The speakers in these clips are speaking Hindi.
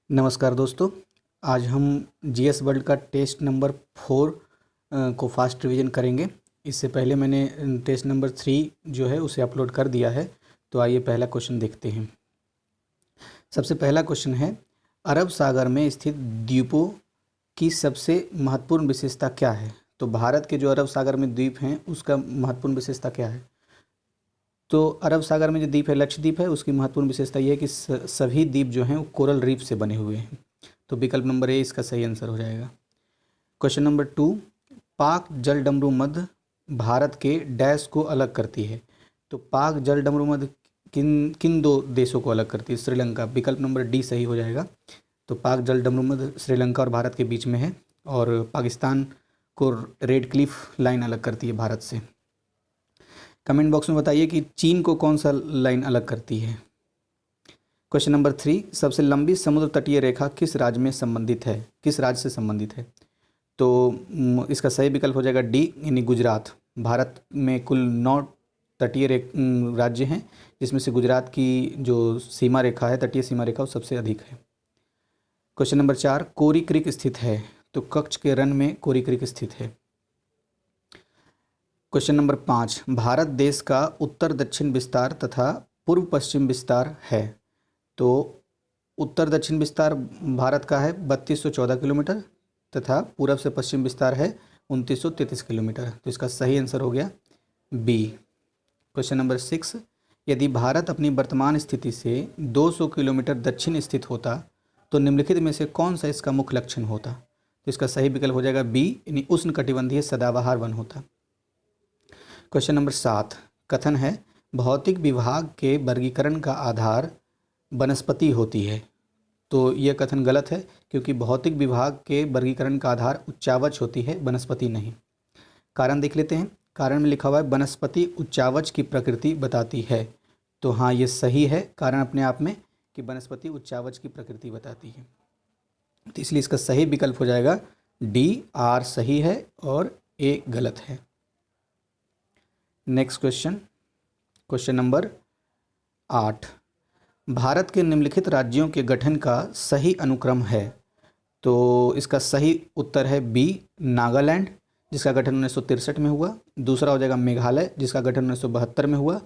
नमस्कार दोस्तों। आज हम जीएस वर्ल्ड का टेस्ट नंबर 4 को फास्ट रिवीजन करेंगे। इससे पहले मैंने टेस्ट नंबर 3 जो है उसे अपलोड कर दिया है। तो आइए पहला क्वेश्चन देखते हैं। सबसे पहला क्वेश्चन है, अरब सागर में स्थित द्वीपों की सबसे महत्वपूर्ण विशेषता क्या है। तो भारत के जो अरब सागर में द्वीप हैं उसका महत्वपूर्ण विशेषता क्या है। तो अरब सागर में जो द्वीप है लक्षद्वीप है, उसकी महत्वपूर्ण विशेषता यह है कि सभी द्वीप जो हैं वो कोरल रीफ से बने हुए हैं। तो विकल्प नंबर ए इसका सही आंसर हो जाएगा। क्वेश्चन नंबर 2, पाक जलडमरू मध्य भारत के डैश को अलग करती है। तो पाक जलडमरू मध्य किन किन दो देशों को अलग करती है। श्रीलंका। विकल्प नंबर डी सही हो जाएगा। तो पाक जलडमरू मध्य श्रीलंका और भारत के बीच में है और पाकिस्तान को रेड क्लिफ लाइन अलग करती है भारत से। कमेंट बॉक्स में बताइए कि चीन को कौन सा लाइन अलग करती है। क्वेश्चन नंबर 3, सबसे लंबी समुद्र तटीय रेखा किस राज्य में संबंधित है, किस राज्य से संबंधित है। तो इसका सही विकल्प हो जाएगा डी यानी गुजरात। भारत में कुल 9 तटीय राज्य हैं, जिसमें से गुजरात की जो सीमा रेखा है, तटीय सीमा रेखा, वो सबसे अधिक है। क्वेश्चन नंबर 4, कोरी क्रीक स्थित है। तो कच्छ के रन में कोरी क्रीक स्थित है। क्वेश्चन नंबर 5, भारत देश का उत्तर दक्षिण विस्तार तथा पूर्व पश्चिम विस्तार है। तो उत्तर दक्षिण विस्तार भारत का है 3214 किलोमीटर तथा पूर्व से पश्चिम विस्तार है 2933 किलोमीटर। तो इसका सही आंसर हो गया बी। क्वेश्चन नंबर 6, यदि भारत अपनी वर्तमान स्थिति से 200 किलोमीटर दक्षिण स्थित होता तो निम्नलिखित में से कौन सा इसका मुख्य लक्षण होता। तो इसका सही विकल्प हो जाएगा बी यानी उष्णकटिबंधीय सदाबहार वन होता। क्वेश्चन नंबर 7, कथन है भौतिक विभाग के वर्गीकरण का आधार वनस्पति होती है। तो यह कथन गलत है, क्योंकि भौतिक विभाग के वर्गीकरण का आधार उच्चावच होती है, वनस्पति नहीं। कारण देख लेते हैं। कारण में लिखा हुआ है वनस्पति उच्चावच की प्रकृति बताती है। तो हाँ, ये सही है कारण अपने आप में कि वनस्पति उच्चावच की प्रकृति बताती है। तो इसलिए इसका सही विकल्प हो जाएगा डी, आर सही है और ए गलत है। Next question, question number 8, Bharat के निम्नलिखित राज्यों के गठन का सही अनुक्रम है। तो इसका सही उत्तर है बी, नागालैंड, जिसका गठन 1963 में हुआ। दूसरा हो जाएगा मेघालय, जिसका गठन 1972 में हुआ।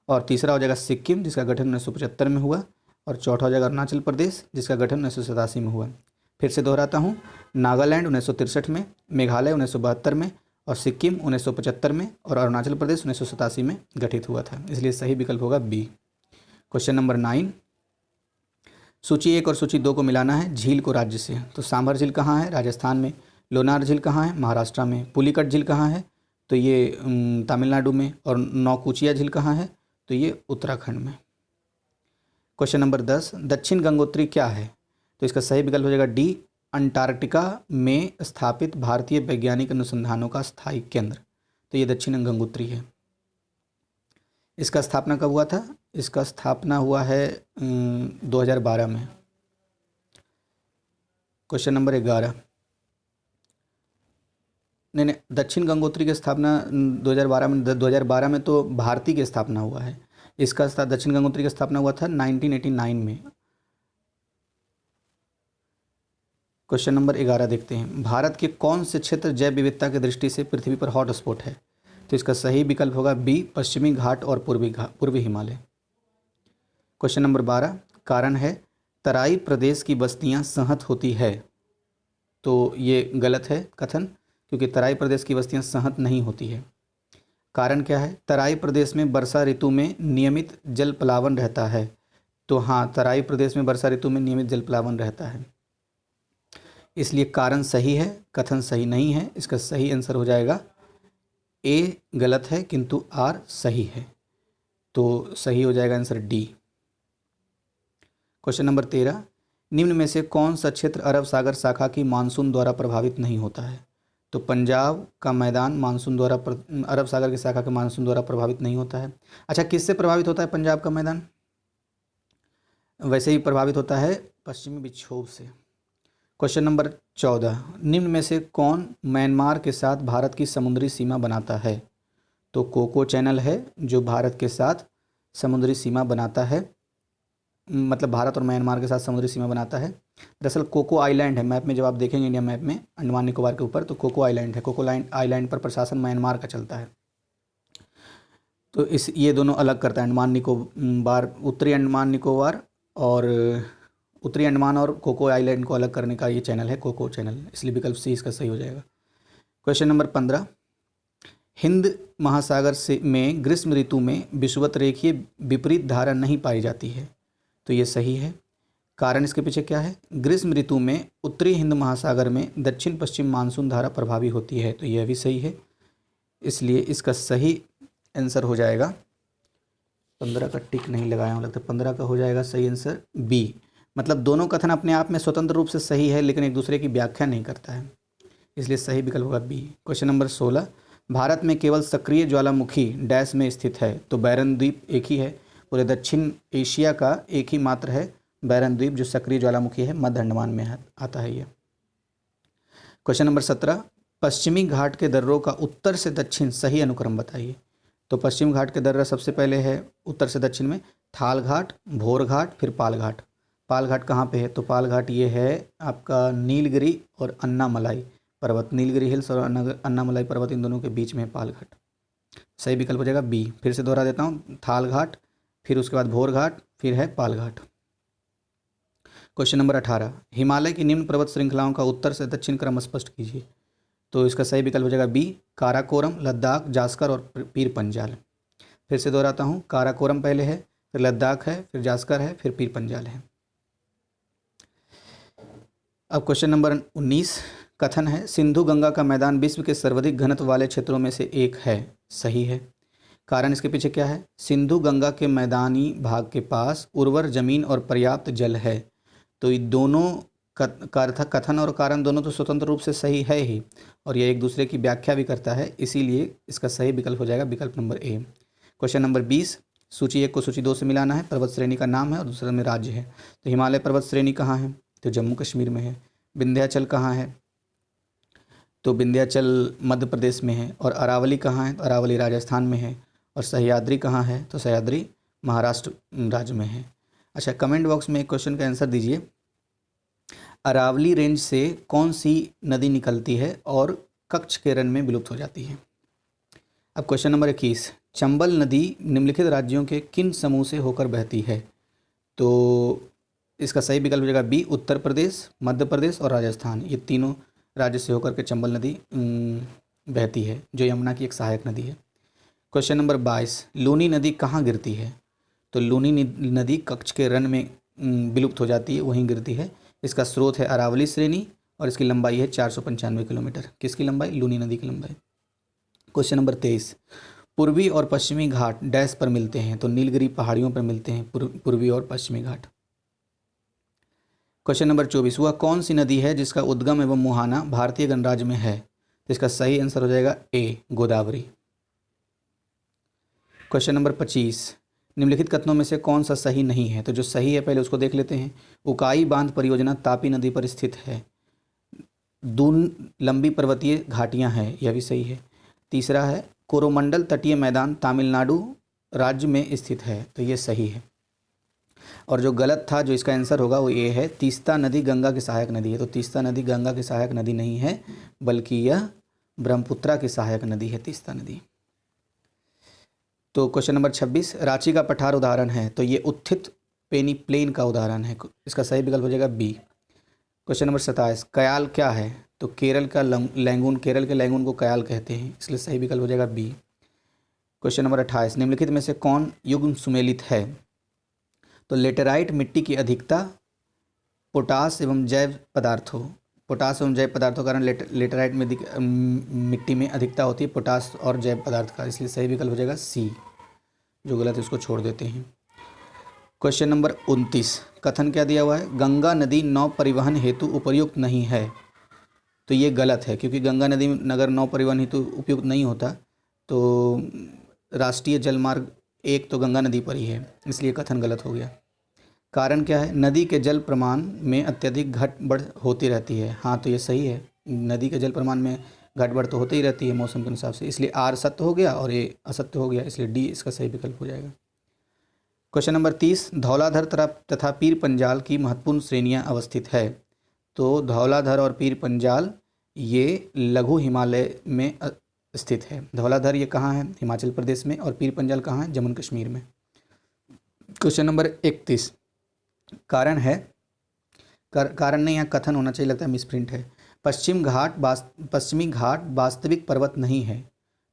और तीसरा हो जाएगा सिक्किम, जिसका गठन 1975 में हुआ। और चौथा हो जाएगा अरुणाचल प्रदेश, जिसका गठन 1987 में हुआ। फिर से दोहराता हूँ, नागालैंड 1963 में, मेघालय 1972 में, और सिक्किम 1975 में, और अरुणाचल प्रदेश 1987 में गठित हुआ था। इसलिए सही विकल्प होगा बी। क्वेश्चन नंबर 9, सूची 1 और सूची 2 को मिलाना है झील को राज्य से। तो सांभर झील कहाँ है, राजस्थान में। लोनार झील कहाँ है, महाराष्ट्र में। पुलिकट झील कहाँ है, तो ये तमिलनाडु में। और नौकुचिया झील कहाँ है, तो ये उत्तराखंड में। क्वेश्चन नंबर 10, दक्षिण गंगोत्री क्या है। तो इसका सही विकल्प हो जाएगा डी, अंटार्कटिका में स्थापित भारतीय वैज्ञानिक अनुसंधानों का स्थायी केंद्र। तो ये दक्षिण गंगोत्री है। इसका स्थापना कब हुआ था। इसका स्थापना हुआ है 2012 में। क्वेश्चन नंबर 11, नहीं, दक्षिण गंगोत्री की स्थापना 2012 में तो भारती की स्थापना हुआ है। इसका दक्षिण गंगोत्री की स्थापना हुआ था 1989 में। क्वेश्चन नंबर 11 देखते हैं, भारत के कौन से क्षेत्र जैव विविधता की दृष्टि से पृथ्वी पर हॉट स्पॉट है। तो इसका सही विकल्प होगा बी, पश्चिमी घाट और पूर्वी हिमालय। क्वेश्चन नंबर 12, कारण है तराई प्रदेश की बस्तियां सहत होती है। तो ये गलत है कथन, क्योंकि तराई प्रदेश की बस्तियां सहत नहीं होती है। कारण क्या है, तराई प्रदेश में वर्षा ऋतु में नियमित जल प्लावन रहता है। तो हाँ, तराई प्रदेश में वर्षा ऋतु में नियमित जल प्लावन रहता है। इसलिए कारण सही है, कथन सही नहीं है। इसका सही आंसर हो जाएगा ए गलत है किंतु आर सही है। तो सही हो जाएगा आंसर डी। क्वेश्चन नंबर 13, निम्न में से कौन सा क्षेत्र अरब सागर शाखा की मानसून द्वारा प्रभावित नहीं होता है। तो पंजाब का मैदान मानसून द्वारा अरब सागर की शाखा के मानसून द्वारा प्रभावित नहीं होता है। अच्छा, किससे प्रभावित होता है पंजाब का मैदान। वैसे ही प्रभावित होता है पश्चिमी विक्षोभ से। क्वेश्चन नंबर 14, निम्न में से कौन म्यांमार के साथ भारत की समुद्री सीमा बनाता है। तो कोको चैनल है जो भारत के साथ समुद्री सीमा बनाता है, मतलब भारत और म्यांमार के साथ समुद्री सीमा बनाता है। दरअसल कोको आइलैंड है, मैप में जब आप देखेंगे इंडिया मैप में अंडमान निकोबार के ऊपर तो कोको आइलैंड है। कोको आइलैंड पर प्रशासन म्यांमार का चलता है। तो इस ये दोनों अलग करता है, अंडमान निकोबार, उत्तरी अंडमान निकोबार और उत्तरी अंडमान और कोको आइलैंड को अलग करने का ये चैनल है कोको चैनल, इसलिए विकल्प सी इसका सही हो जाएगा। क्वेश्चन नंबर 15, हिंद महासागर से में ग्रीष्म ऋतु में विषुवत रेखीय विपरीत धारा नहीं पाई जाती है, तो ये सही है। कारण इसके पीछे क्या है? ग्रीष्म ऋतु में उत्तरी हिंद महासागर में दक्षिण पश्चिम मानसून धारा प्रभावी होती है, तो यह भी सही है, इसलिए इसका सही आंसर हो जाएगा 15 का टिक नहीं लगाया हूँ, लगता है 15 का हो जाएगा सही आंसर बी। मतलब दोनों कथन अपने आप में स्वतंत्र रूप से सही है लेकिन एक दूसरे की व्याख्या नहीं करता है, इसलिए सही विकल्प होगा बी। क्वेश्चन नंबर 16, भारत में केवल सक्रिय ज्वालामुखी डैश में स्थित है, तो बैरन द्वीप एक ही है। पूरे दक्षिण एशिया का एक ही मात्र है बैरन द्वीप जो सक्रिय ज्वालामुखी है, मध्य अंडमान में आता है ये। क्वेश्चन नंबर 17, पश्चिमी घाट के दर्रों का उत्तर से दक्षिण सही अनुक्रम बताइए। तो पश्चिम घाट के दर्रा सबसे पहले है उत्तर से दक्षिण में थाल घाट, भोर घाट, फिर पाल घाट। पाल घाट कहाँ पे है? तो पाल घाट ये है आपका नीलगिरी और अन्नामलाई पर्वत, नीलगिरी हिल्स और अन्नामलाई पर्वत, इन दोनों के बीच में है पाल घाट। सही विकल्प हो जाएगा बी। फिर से दोहरा देता हूँ, थाल घाट, फिर उसके बाद भोर घाट, फिर है पाल घाट। क्वेश्चन नंबर 18, हिमालय की निम्न पर्वत श्रृंखलाओं का उत्तर से दक्षिण क्रम स्पष्ट कीजिए। तो इसका सही विकल्प हो जाएगा बी, काराकोरम, लद्दाख, जास्कर और पीर पंजाल। फिर से दोहराता हूँ, काराकोरम पहले है, फिर लद्दाख है, फिर जास्कर है, फिर पीर पंजाल है। अब क्वेश्चन नंबर 19, कथन है सिंधु गंगा का मैदान विश्व के सर्वाधिक घनत्व वाले क्षेत्रों में से एक है, सही है। कारण इसके पीछे क्या है? सिंधु गंगा के मैदानी भाग के पास उर्वर जमीन और पर्याप्त जल है, तो ये दोनों कथन और कारण दोनों तो स्वतंत्र रूप से सही है ही, और ये एक दूसरे की व्याख्या भी करता है, इसीलिए इसका सही विकल्प हो जाएगा विकल्प नंबर ए। क्वेश्चन नंबर 20, सूची 1 को सूची 2 से मिलाना है। पर्वत श्रेणी का नाम है और दूसरे में राज्य है। तो हिमालय पर्वत श्रेणी कहाँ है? तो जम्मू कश्मीर में है। विंध्याचल कहाँ है? तो विंध्याचल मध्य प्रदेश में है। और अरावली कहाँ है? तो अरावली राजस्थान में है। और सह्याद्री कहाँ है? तो सह्याद्री महाराष्ट्र राज्य में है। अच्छा, कमेंट बॉक्स में एक क्वेश्चन का आंसर दीजिए, अरावली रेंज से कौन सी नदी निकलती है और कच्छ के रण में विलुप्त हो जाती है? अब क्वेश्चन नंबर 21, चंबल नदी निम्नलिखित राज्यों के किन समूह से होकर बहती है? तो इसका सही विकल्प हो जाएगा बी, उत्तर प्रदेश, मध्य प्रदेश और राजस्थान, ये तीनों राज्य से होकर के चंबल नदी बहती है, जो यमुना की एक सहायक नदी है। क्वेश्चन नंबर 22, लूनी नदी कहाँ गिरती है? तो लूनी नदी कच्छ के रण में विलुप्त हो जाती है, वहीं गिरती है। इसका स्रोत है अरावली श्रेणी और इसकी लंबाई है 495 किलोमीटर। किसकी लंबाई? लूनी नदी की लंबाई। क्वेश्चन नंबर 23, पूर्वी और पश्चिमी घाट डैश पर मिलते हैं? तो नीलगिरी पहाड़ियों पर मिलते हैं पूर्वी और पश्चिमी घाट। क्वेश्चन नंबर 24, वह कौन सी नदी है जिसका उद्गम एवं मुहाना भारतीय गणराज्य में है? तो इसका सही आंसर हो जाएगा ए, गोदावरी। क्वेश्चन नंबर 25, निम्नलिखित कथनों में से कौन सा सही नहीं है? तो जो सही है पहले उसको देख लेते हैं। उकाई बांध परियोजना तापी नदी पर स्थित है। दून लंबी पर्वतीय घाटियां हैं, यह भी सही है। तीसरा है कोरोमंडल तटीय मैदान तमिलनाडु राज्य में स्थित है, तो ये सही है। और जो गलत था, जो इसका आंसर होगा वो ये है, तीस्ता नदी गंगा की सहायक नदी है। तो तीस्ता नदी गंगा की सहायक नदी नहीं है, बल्कि यह ब्रह्मपुत्रा की सहायक नदी है तीस्ता नदी। तो क्वेश्चन नंबर 26, रांची का पठार उदाहरण है? तो ये उत्थित पेनी प्लेन का उदाहरण है, इसका सही विकल्प हो जाएगा बी। क्वेश्चन नंबर 27, कयाल क्या है? तो केरल का लैंगून, केरल के लैंगून को कयाल कहते हैं, इसलिए सही विकल्प हो जाएगा बी। क्वेश्चन नंबर 28, निम्नलिखित में से कौन युग्म सुमेलित है? तो लेटेराइट मिट्टी की अधिकता पोटास एवं जैव पदार्थों, पोटास एवं जैव पदार्थों के कारण लेटेराइट मिट्टी में अधिकता होती है पोटास और जैव पदार्थ का, इसलिए सही विकल्प हो जाएगा सी। जो गलत है उसको छोड़ देते हैं। क्वेश्चन नंबर 29, कथन क्या दिया हुआ है? गंगा नदी नौ परिवहन हेतु उपयुक्त नहीं है। तो ये गलत है, क्योंकि गंगा नदी नगर नौ परिवहन हेतु उपयुक्त नहीं होता, तो राष्ट्रीय जलमार्ग 1 तो गंगा नदी पर ही है, इसलिए कथन गलत हो गया। कारण क्या है? नदी के जल प्रमाण में अत्यधिक घट बढ़ होती रहती है। हाँ, तो ये सही है, नदी के जल प्रमाण में घट बढ़ तो होती ही रहती है मौसम के हिसाब से, इसलिए आर सत्य हो गया और ये असत्य हो गया, इसलिए डी इसका सही विकल्प हो जाएगा। क्वेश्चन नंबर 30, धौलाधर तथा पीर पंजाल की महत्वपूर्ण श्रेणियां अवस्थित है। तो धौलाधर और पीर पंजाल ये लघु हिमालय में स्थित है। धौलाधर ये कहाँ है? हिमाचल प्रदेश में। और पीर पंजाल कहाँ है? जम्मू कश्मीर में। क्वेश्चन नंबर 31, कारण है, कारण नहीं, यहाँ कथन होना चाहिए, लगता है मिसप्रिंट है। पश्चिमी घाट वास्तविक पर्वत नहीं है।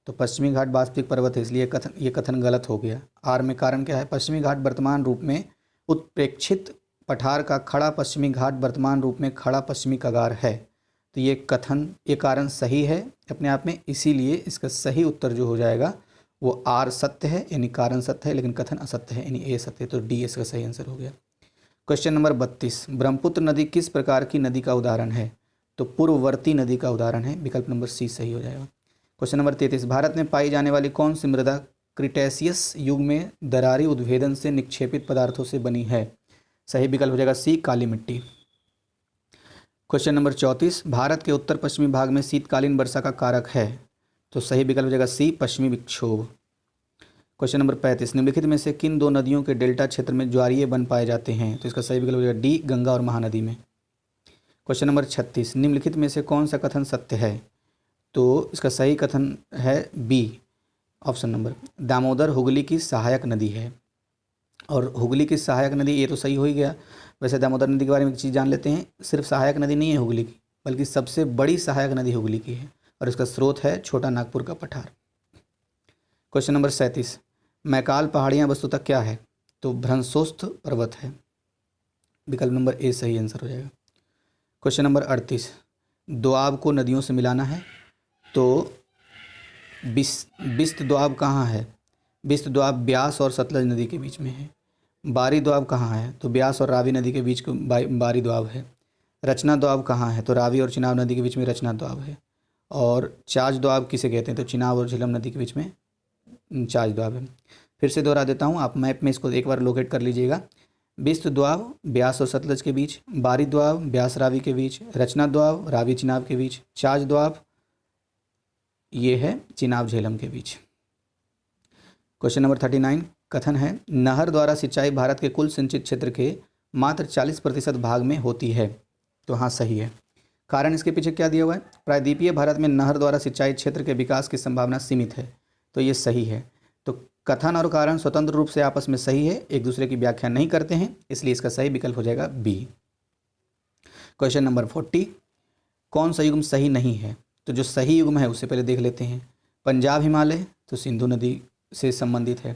तो पश्चिमी घाट वास्तविक पर्वत है, इसलिए ये कथन गलत हो गया। आर में कारण क्या है? पश्चिमी घाट वर्तमान रूप में उत्प्रेक्षित पठार का खड़ा पश्चिमी घाट वर्तमान रूप में खड़ा पश्चिमी कगार है। तो ये कारण सही है अपने आप में, इसीलिए इसका सही उत्तर जो हो जाएगा वो आर सत्य है, यानी कारण सत्य है लेकिन कथन असत्य है, यानी ए सत्य है। तो डी इसका सही आंसर हो गया। क्वेश्चन नंबर 32, ब्रह्मपुत्र नदी किस प्रकार की नदी का उदाहरण है? तो पूर्ववर्ती नदी का उदाहरण है। विकल्प नंबर सी सही हो जाएगा। क्वेश्चन नंबर 33, भारत में पाई जाने वाली कौन सी मृदा क्रिटेशियस युग में दरारी उद्भेदन से निक्षेपित पदार्थों से बनी है? सही विकल्प हो जाएगा सी, काली मिट्टी। क्वेश्चन नंबर 34, भारत के उत्तर पश्चिमी भाग में शीतकालीन वर्षा का कारक है। तो सही विकल्प हो जाएगा सी, पश्चिमी विक्षोभ। क्वेश्चन नंबर 35, निम्नलिखित में से किन दो नदियों के डेल्टा क्षेत्र में ज्वारीय वन पाए जाते हैं? तो इसका सही विकल्प हो जाएगा डी, गंगा और महानदी में। क्वेश्चन नंबर 36, निम्नलिखित में से कौन सा कथन सत्य है? तो इसका सही कथन है B, option number, Damodar Hooghly की सहायक नदी है। और हुगली की सहायक नदी, ये तो सही हो ही गया। वैसे दामोदर नदी के बारे में एक चीज़ जान लेते हैं, सिर्फ सहायक नदी नहीं है हुगली की, बल्कि सबसे बड़ी सहायक नदी हुगली की है और इसका स्रोत है छोटा नागपुर का पठार। क्वेश्चन नंबर 37, मैकाल पहाड़ियाँ वस्तुतः क्या है? तो भ्रंशोत्थ पर्वत है। विकल्प नंबर ए सही आंसर हो जाएगा। क्वेश्चन नंबर 38, दोआब को नदियों से मिलाना है। तो बिस्त दोआब कहाँ है? बिस्त दोआब ब्यास और सतलज नदी के बीच में है। बारी दोआब कहाँ है? तो ब्यास और रावी नदी के बीच को बारी दोआब है। रचना दोआब कहाँ है? तो रावी और चिनाब नदी के बीच में रचना दोआब है। और चाच दोआब किसे कहते हैं? तो चिनाब और झेलम नदी के बीच में चाच दोआब है। फिर से दोहरा देता हूँ, आप मैप में इसको एक बार लोकेट कर लीजिएगा। बिस्त दोआब ब्यास और सतलज के बीच, बारी दोआब ब्यास रावी के बीच, रचना दोआब रावी चिनाब के बीच, चाच दोआब ये है चिनाब झेलम के बीच। क्वेश्चन नंबर 39, कथन है, नहर द्वारा सिंचाई भारत के कुल सिंचित क्षेत्र के मात्र 40% भाग में होती है। तो हाँ सही है। कारण इसके पीछे क्या दिया हुआ है? प्रायद्वीपीय भारत में नहर द्वारा सिंचाई क्षेत्र के विकास की संभावना सीमित है। तो ये सही है। तो कथन और कारण स्वतंत्र रूप से आपस में सही है, एक दूसरे की व्याख्या नहीं करते हैं, इसलिए इसका सही विकल्प हो जाएगा बी। क्वेश्चन नंबर 40, कौन सा युग्म सही नहीं है? तो जो सही युग्म है उससे पहले देख लेते हैं। पंजाब हिमालय तो सिंधु नदी से संबंधित है।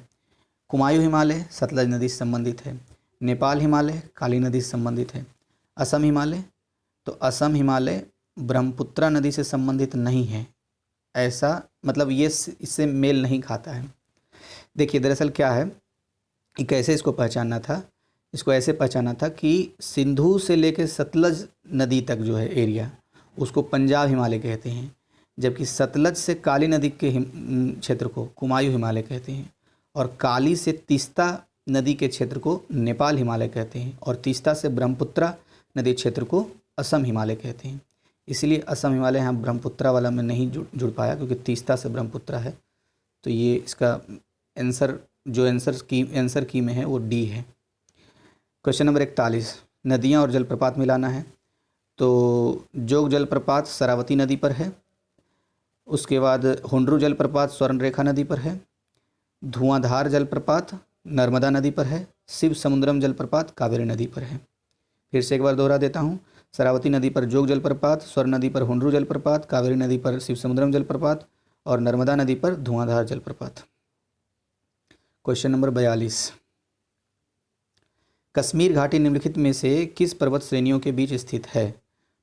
कुमायूं हिमालय सतलज नदी से संबंधित है। नेपाल हिमालय काली नदी से संबंधित है। असम हिमालय तो असम हिमालय ब्रह्मपुत्रा नदी से संबंधित नहीं है। ऐसा मतलब ये इससे मेल नहीं खाता है। देखिए दरअसल क्या है कि कैसे इसको पहचानना था, इसको ऐसे पहचाना था कि सिंधु से लेकर सतलज नदी तक जो है एरिया उसको पंजाब हिमालय कहते हैं, जबकि सतलज से काली नदी के क्षेत्र को कुमायूं हिमालय कहते हैं, और काली से तीस्ता नदी के क्षेत्र को नेपाल हिमालय कहते हैं, और तीस्ता से ब्रह्मपुत्रा नदी क्षेत्र को असम हिमालय कहते हैं। इसलिए असम हिमालय यहाँ ब्रह्मपुत्रा वाला में नहीं जुड़ पाया क्योंकि तीस्ता से ब्रह्मपुत्रा है। तो ये इसका आंसर जो आंसर की में है वो डी है। क्वेश्चन नंबर 41, नदियाँ और जलप्रपात मिलाना है। तो जोग जलप्रपात शरावती नदी पर है। उसके बाद हुंड्रू जलप्रपात स्वर्णरेखा नदी पर है। धुआंधार जलप्रपात नर्मदा नदी पर है। शिव समुद्रम जलप्रपात कावेरी नदी पर है। फिर से एक बार दोहरा देता हूँ, शरावती नदी पर जोग जलप्रपात, स्वर्ण नदी पर हुंड्रू जलप्रपात, कावेरी नदी पर शिव समुद्रम जलप्रपात और नर्मदा नदी पर धुआंधार जलप्रपात। क्वेश्चन नंबर 42, कश्मीर घाटी निम्नलिखित में से किस पर्वत श्रेणियों के बीच स्थित है?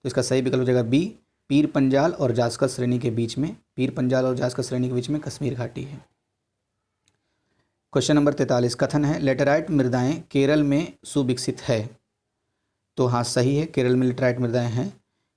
तो इसका सही विकल्प हो जाएगा बी, पीर पंजाल और जास्कर श्रेणी के बीच में। पीर पंजाल और जास्कर श्रेणी के बीच में कश्मीर घाटी है। क्वेश्चन नंबर 43, कथन है, लेटेराइट मृदाएं केरल में सुविकसित है। तो हाँ सही है, केरल में लेटेराइट मृदाएं हैं।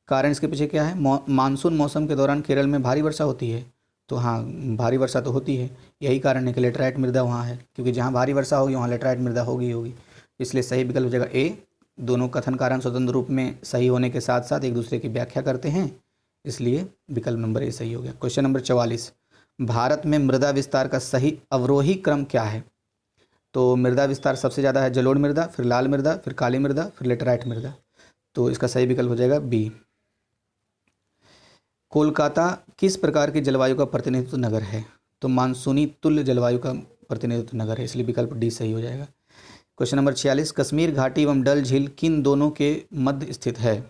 कारण इसके पीछे क्या है? मानसून मौसम के दौरान केरल में भारी वर्षा होती है। तो हाँ भारी वर्षा तो होती है, यही कारण है कि लेटेराइट मृदा वहाँ है, क्योंकि जहाँ भारी वर्षा होगी वहाँ लेटेराइट मृदा होगी। इसलिए सही विकल्प हो जाएगा ए। दोनों कथन कारण स्वतंत्र रूप में सही होने के साथ साथ एक दूसरे की व्याख्या करते हैं, इसलिए विकल्प नंबर ए सही हो गया। क्वेश्चन नंबर 44, भारत में मृदा विस्तार का सही अवरोही क्रम क्या है? तो मृदा विस्तार सबसे ज़्यादा है जलोढ़ मृदा, फिर लाल मृदा, फिर काली मृदा, फिर लेटराइट मृदा। तो इसका सही विकल्प हो जाएगा बी। कोलकाता किस प्रकार की जलवायु का प्रतिनिधित्व नगर है? तो मानसूनी तुल्य जलवायु का प्रतिनिधित्व नगर है, इसलिए विकल्प डी सही हो जाएगा। क्वेश्चन नंबर 46, कश्मीर घाटी एवं डल झील किन दोनों के मध्य स्थित है?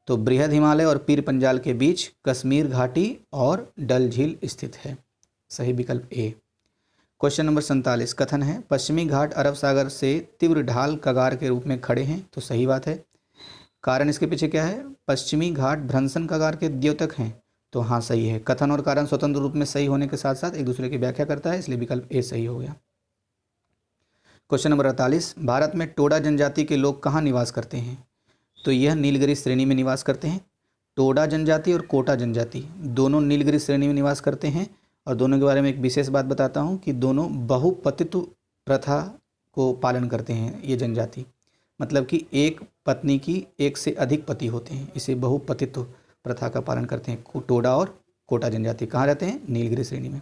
तो बृहद हिमालय और पीर पंजाल के बीच कश्मीर घाटी और डल झील स्थित है, सही विकल्प ए। क्वेश्चन नंबर 47, कथन है पश्चिमी घाट अरब सागर से तीव्र ढाल कगार के रूप में खड़े हैं, तो सही बात है। कारण इसके पीछे क्या है? पश्चिमी घाट भ्रंशन कगार के द्योतक हैं, तो हाँ सही है। कथन और कारण स्वतंत्र रूप में सही होने के साथ साथ एक दूसरे की व्याख्या करता है, इसलिए विकल्प ए सही हो गया। क्वेश्चन नंबर 48, भारत में टोडा जनजाति के लोग कहाँ निवास करते हैं? तो यह नीलगिरी श्रेणी में निवास करते हैं। टोडा जनजाति और कोटा जनजाति दोनों नीलगिरी श्रेणी में निवास करते हैं, और दोनों के बारे में एक विशेष बात बताता हूँ कि दोनों बहुपतित्व प्रथा को पालन करते हैं। ये जनजाति मतलब कि एक पत्नी की एक से अधिक पति होते हैं, इसे बहुपतित्व प्रथा का पालन करते हैं। टोडा और कोटा जनजाति कहाँ रहते हैं? नीलगिरी श्रेणी में।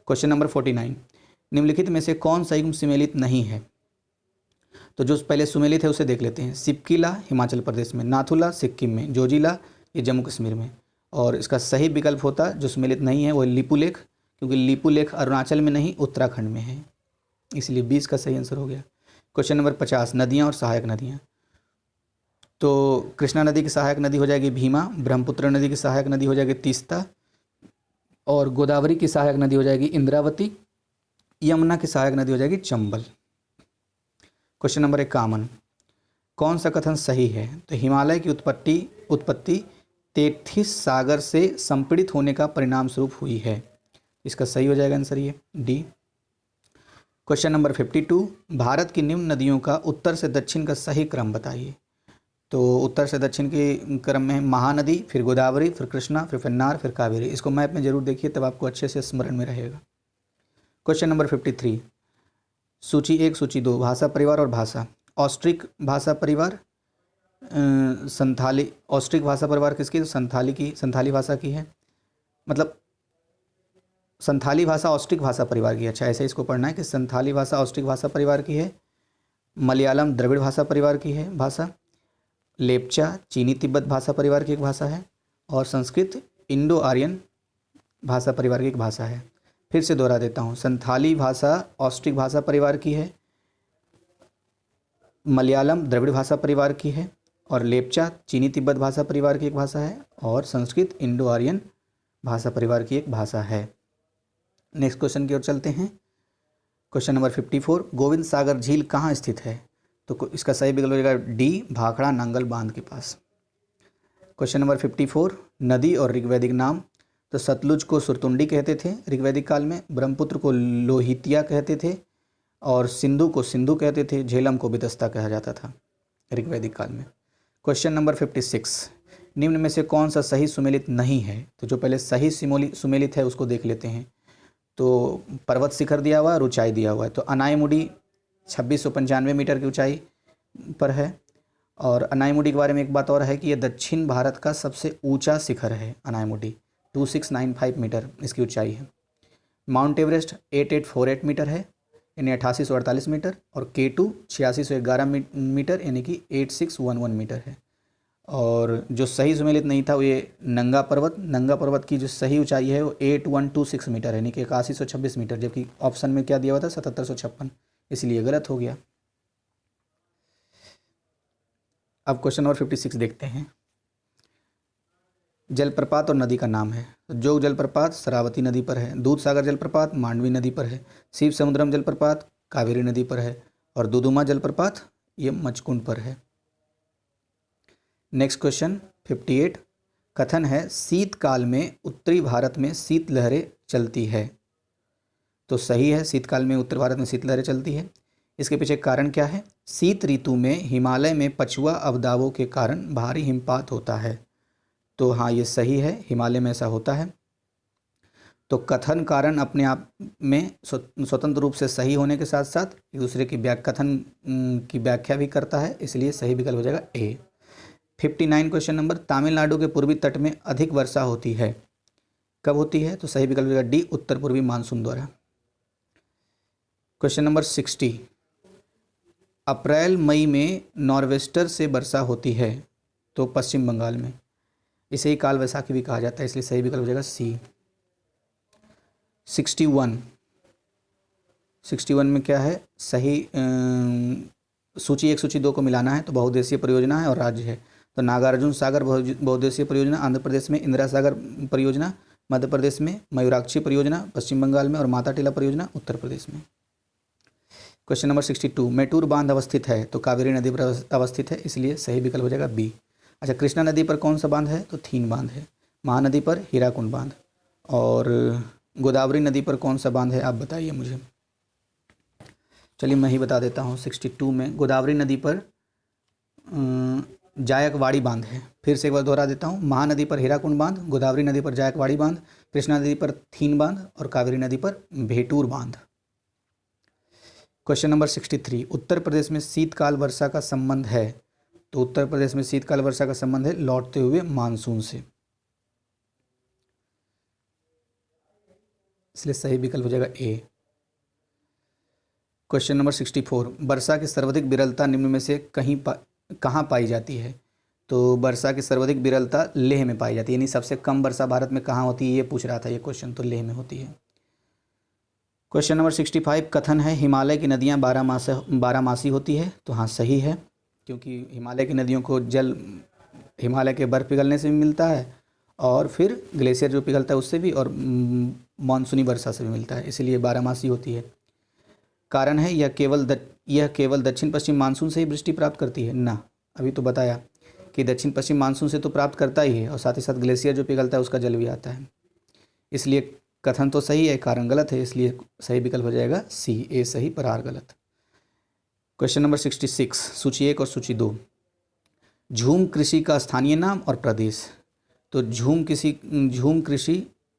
क्वेश्चन नंबर 49, निम्नलिखित में से कौन सा युग्म सुमेलित नहीं है? तो जो पहले सुमेलित है उसे देख लेते हैं। सिपकिला हिमाचल प्रदेश में, नाथुला सिक्किम में, जोजिला ये जम्मू कश्मीर में। और इसका सही विकल्प होता जो सुमेलित नहीं है वो लिपुलेख, क्योंकि लिपुलेख अरुणाचल में नहीं उत्तराखंड में है, इसलिए 20 का सही आंसर हो गया। क्वेश्चन नंबर 50, नदियाँ और सहायक नदियाँ। तो कृष्णा नदी की सहायक नदी हो जाएगी भीमा, ब्रह्मपुत्र नदी की सहायक नदी हो जाएगी तीस्ता, और गोदावरी की सहायक नदी हो जाएगी इंद्रावती, यमुना की सहायक नदी हो जाएगी चंबल। क्वेश्चन नंबर 51, कौन सा कथन सही है? तो हिमालय की उत्पत्ति तेथिस सागर से संपीड़ित होने का परिणाम स्वरूप हुई है, इसका सही हो जाएगा आंसर ये डी। क्वेश्चन नंबर 52, भारत की निम्न नदियों का उत्तर से दक्षिण का सही क्रम बताइए। तो उत्तर से दक्षिण के क्रम में महानदी, फिर गोदावरी, फिर कृष्णा, फिर पेन्नार, फिर कावेरी। इसको मैप में जरूर देखिए, तब आपको अच्छे से स्मरण में रहेगा। क्वेश्चन नंबर 53, सूची 1 सूची 2 भाषा परिवार और भाषा। ऑस्ट्रिक भाषा परिवार संथाली, ऑस्ट्रिक भाषा परिवार किसकी? तो संथाली भाषा की है, मतलब संथाली भाषा ऑस्ट्रिक भाषा परिवार की। अच्छा, ऐसे इसको पढ़ना है कि संथाली भाषा ऑस्ट्रिक भाषा परिवार की है, मलयालम द्रविड़ भाषा परिवार की है भाषा, लेप्चा चीनी तिब्बत भाषा परिवार की एक भाषा है, और संस्कृत इंडो आर्यन भाषा परिवार की एक भाषा है। फिर से दोहरा देता हूँ, संथाली भाषा ऑस्ट्रिक भाषा परिवार की है, मलयालम द्रविड़ भाषा परिवार की है, और लेप्चा चीनी तिब्बत भाषा परिवार की एक भाषा है, और संस्कृत इंडो आर्यन भाषा परिवार की एक भाषा है। नेक्स्ट क्वेश्चन की ओर चलते हैं। क्वेश्चन नंबर 54, गोविंद सागर झील कहाँ स्थित है? तो इसका सही विकल्प हो जाएगा डी, भाखड़ा नांगल बांध के पास। क्वेश्चन नंबर 54, नदी और ऋग्वैदिक नाम। तो सतलुज को सुरतुंडी कहते थे ऋग्वैदिक काल में, ब्रह्मपुत्र को लोहितिया कहते थे, और सिंधु को सिंधु कहते थे, झेलम को बितस्ता कहा जाता था ऋग्वैदिक काल में। क्वेश्चन नंबर 56, निम्न में से कौन सा सही सुमेलित नहीं है? तो जो पहले सही सुमेलित है उसको देख लेते हैं। तो पर्वत शिखर दिया हुआ है और ऊंचाई दिया हुआ है, तो अनाईमुडी 2695 मीटर की ऊंचाई पर है। और अनाईमुडी के बारे में एक बात और है कि ये दक्षिण भारत का सबसे ऊंचा शिखर है। अनाईमुडी 2695 मीटर इसकी ऊंचाई है। माउंट एवरेस्ट 8848 मीटर है, यानी 8848 मीटर, और K2 8611 मीटर यानी कि 8611 मीटर है। और जो सही सुमेलित नहीं था वो ये नंगा पर्वत की जो सही ऊंचाई है वो 8126 मीटर है, यानी कि 8126 मीटर, जबकि ऑप्शन में क्या दिया हुआ था 7756, इसलिए गलत हो गया। अब क्वेश्चन नंबर 56 देखते हैं। जलप्रपात और नदी का नाम है। तो जोग जलप्रपात शरावती नदी पर है, दूध सागर जलप्रपात मांडवी नदी पर है, शिव समुद्रम जलप्रपात कावेरी नदी पर है, और दुदुमा जलप्रपात ये मचकुंड पर है। नेक्स्ट क्वेश्चन 58, कथन है शीतकाल में उत्तरी भारत में शीतलहरें चलती है। तो सही है, शीतकाल में उत्तर भारत में शीतलहरें चलती है। इसके पीछे कारण क्या है? शीत ऋतु में हिमालय में पछुआ अवदाबों के कारण भारी हिमपात होता है। तो हाँ ये सही है, हिमालय में ऐसा होता है। तो कथन कारण अपने आप में स्वतंत्र रूप से सही होने के साथ साथ एक दूसरे की कथन की व्याख्या भी करता है, इसलिए सही विकल्प हो जाएगा ए। 59 क्वेश्चन नंबर, तमिलनाडु के पूर्वी तट में अधिक वर्षा होती है, कब होती है? तो सही विकल्प हो जाएगा डी, उत्तर पूर्वी मानसून द्वारा। क्वेश्चन नंबर 60, अप्रैल मई में नॉर्वेस्टर से वर्षा होती है तो पश्चिम बंगाल में, इसे ही काल वैसाखी भी कहा जाता है, इसलिए सही विकल्प हो जाएगा सी। 61 में क्या है सही, सूची 1 सूची 2 को मिलाना है तो बहुउद्देशीय परियोजना है और राज्य है। तो नागार्जुन सागर बहुउद्देशीय परियोजना आंध्र प्रदेश में, इंदिरा सागर परियोजना मध्य प्रदेश में, मयूराक्षी परियोजना पश्चिम बंगाल में और माता टीला परियोजना उत्तर प्रदेश में। क्वेश्चन नंबर 62, मेटूर बांध अवस्थित है तो कावेरी नदी पर अवस्थित है, इसलिए सही विकल्प हो जाएगा बी। अच्छा, कृष्णा नदी पर कौन सा बांध है तो थीन बांध है। महानदी पर हीराकुंड बांध, और गोदावरी नदी पर कौन सा बांध है आप बताइए मुझे। चलिए मैं ही बता देता हूँ। 62 में गोदावरी नदी पर जायकवाड़ी बांध है। फिर से एक बार दोहरा देता हूँ, महानदी पर हीराकुंड बांध, गोदावरी नदी पर जायकवाड़ी बांध, कृष्णा नदी पर थीन बांध और कावेरी नदी पर भेटूर बांध। क्वेश्चन नंबर 63, उत्तर प्रदेश में शीतकाल वर्षा का संबंध है तो उत्तर प्रदेश में शीतकाल वर्षा का संबंध है लौटते हुए मानसून से, इसलिए सही विकल्प हो जाएगा ए। क्वेश्चन नंबर 64, वर्षा की सर्वाधिक विरलता निम्न में से कहाँ पाई जाती है तो वर्षा की सर्वाधिक विरलता लेह में पाई जाती है, यानी सबसे कम वर्षा भारत में कहाँ होती है ये पूछ रहा था ये क्वेश्चन, तो लेह में होती है। क्वेश्चन नंबर 65, कथन है हिमालय की नदियाँ बारहमासी होती है तो हाँ सही है, क्योंकि हिमालय की नदियों को जल हिमालय के बर्फ़ पिघलने से भी मिलता है और फिर ग्लेशियर जो पिघलता है उससे भी, और मानसूनी वर्षा से भी मिलता है, इसीलिए बारहमासी होती है। कारण है यह केवल दक्षिण पश्चिम मानसून से ही वृष्टि प्राप्त करती है ना, अभी तो बताया कि दक्षिण पश्चिम मानसून से तो प्राप्त करता ही है और साथ ही साथ ग्लेशियर जो पिघलता है उसका जल भी आता है, इसलिए कथन तो सही है, कारण गलत है, इसलिए सही विकल्प हो जाएगा सी, ए सही पर आर गलत। क्वेश्चन नंबर 66, सूची 1 और सूची 2, झूम कृषि का स्थानीय नाम और प्रदेश। तो झूम कृषि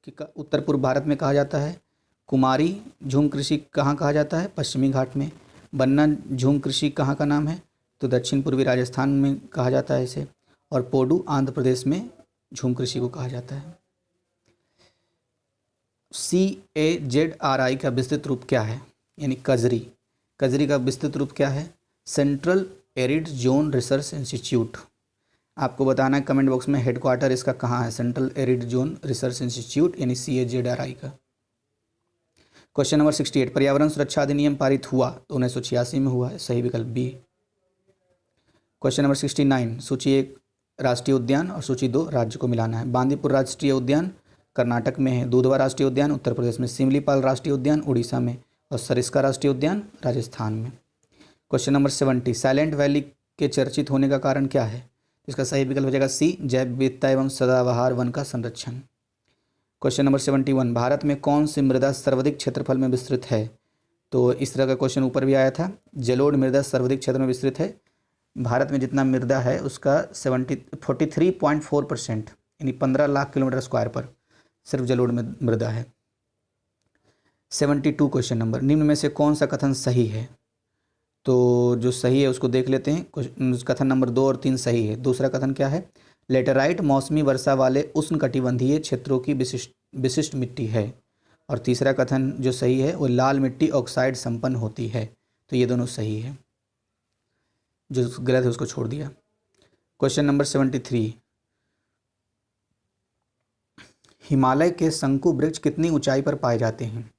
का उत्तर पूर्व भारत में कहा जाता है, कुमारी झूम कृषि कहाँ कहा जाता है पश्चिमी घाट में, बन्ना झूम कृषि कहाँ का नाम है तो दक्षिण पूर्वी राजस्थान में कहा जाता है इसे, और पोडू आंध्र प्रदेश में झूम कृषि को कहा जाता है। CAZRI का विस्तृत रूप क्या है, यानी कजरी का विस्तृत रूप क्या है, central arid zone research institute. आपको बताना है कमेंट बॉक्स में हेडक्वार्टर इसका कहाँ है, central arid zone research institute यानी CAZRI का। क्वेश्चन नंबर 68, पर्यावरण सुरक्षा अधिनियम पारित हुआ तो 1986 में हुआ है, सही विकल्प बी। क्वेश्चन नंबर 69, सूची 1 राष्ट्रीय उद्यान और सूची 2 राज्य को मिलाना है। बांदीपुर राष्ट्रीय उद्यान कर्नाटक में है, दूधवा राष्ट्रीय उद्यान उत्तर प्रदेश में, सिमलीपाल राष्ट्रीय उद्यान उड़ीसा में और सरिस्का राष्ट्रीय उद्यान राजस्थान में। क्वेश्चन नंबर 70, साइलेंट वैली के चर्चित होने का कारण क्या है, इसका सही विकल्प हो जाएगा सी, जैव विविधता एवं सदाबहार वन का संरक्षण। क्वेश्चन नंबर 71, भारत में कौन सी मृदा सर्वाधिक क्षेत्रफल में विस्तृत है, तो इस तरह का क्वेश्चन ऊपर भी आया था, जलोढ़ मृदा सर्वाधिक क्षेत्र में विस्तृत है। भारत में जितना मृदा है उसका 43.4% यानी 15 लाख किलोमीटर स्क्वायर पर सिर्फ जलोढ़ में मृदा है। 72 क्वेश्चन नंबर, निम्न में से कौन सा कथन सही है, तो जो सही है उसको देख लेते हैं। कथन नंबर 2 और 3 सही है। दूसरा कथन क्या है, लेटेराइट मौसमी वर्षा वाले उष्णकटिबंधीय क्षेत्रों की विशिष्ट मिट्टी है, और तीसरा कथन जो सही है वो लाल मिट्टी ऑक्साइड संपन्न होती है, तो ये दोनों सही है, जो गलत है उसको छोड़ दिया। क्वेश्चन नंबर 73, हिमालय के शंकु वृक्ष कितनी ऊंचाई पर पाए जाते हैं,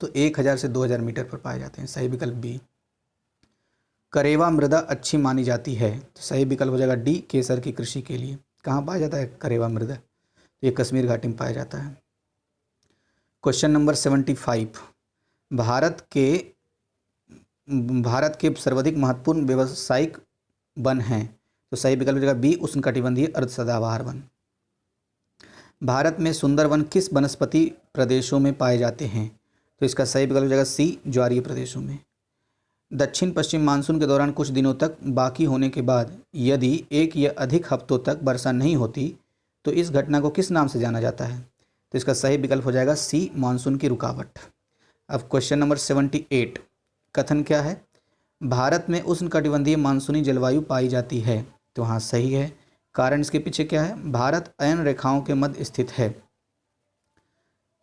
तो 1000 से 2000 मीटर पर पाए जाते हैं, सही विकल्प बी। करेवा मृदा अच्छी मानी जाती है, तो सही विकल्प हो जाएगा डी, केसर की कृषि के लिए। कहाँ पाया जाता है करेवा मृदा, तो ये कश्मीर घाटी में पाया जाता है। क्वेश्चन नंबर 75, भारत के सर्वाधिक महत्वपूर्ण व्यावसायिक वन हैं, तो सही विकल्प हो जाएगा बी, उष्णकटिबंधीय अर्ध सदाबहार वन। भारत में सुंदरवन किस वनस्पति प्रदेशों में पाए जाते हैं, तो इसका सही विकल्प हो जाएगा सी, ज्वारीय प्रदेशों में। दक्षिण पश्चिम मानसून के दौरान कुछ दिनों तक बाकी होने के बाद यदि एक या अधिक हफ्तों तक वर्षा नहीं होती तो इस घटना को किस नाम से जाना जाता है, तो इसका सही विकल्प हो जाएगा सी, मानसून की रुकावट। अब क्वेश्चन नंबर 78, कथन क्या है, भारत में उष्णकटिबंधीय मानसूनी जलवायु पाई जाती है, तो हाँ सही है। कारण इसके पीछे क्या है, भारत अयन रेखाओं के मध्य स्थित है,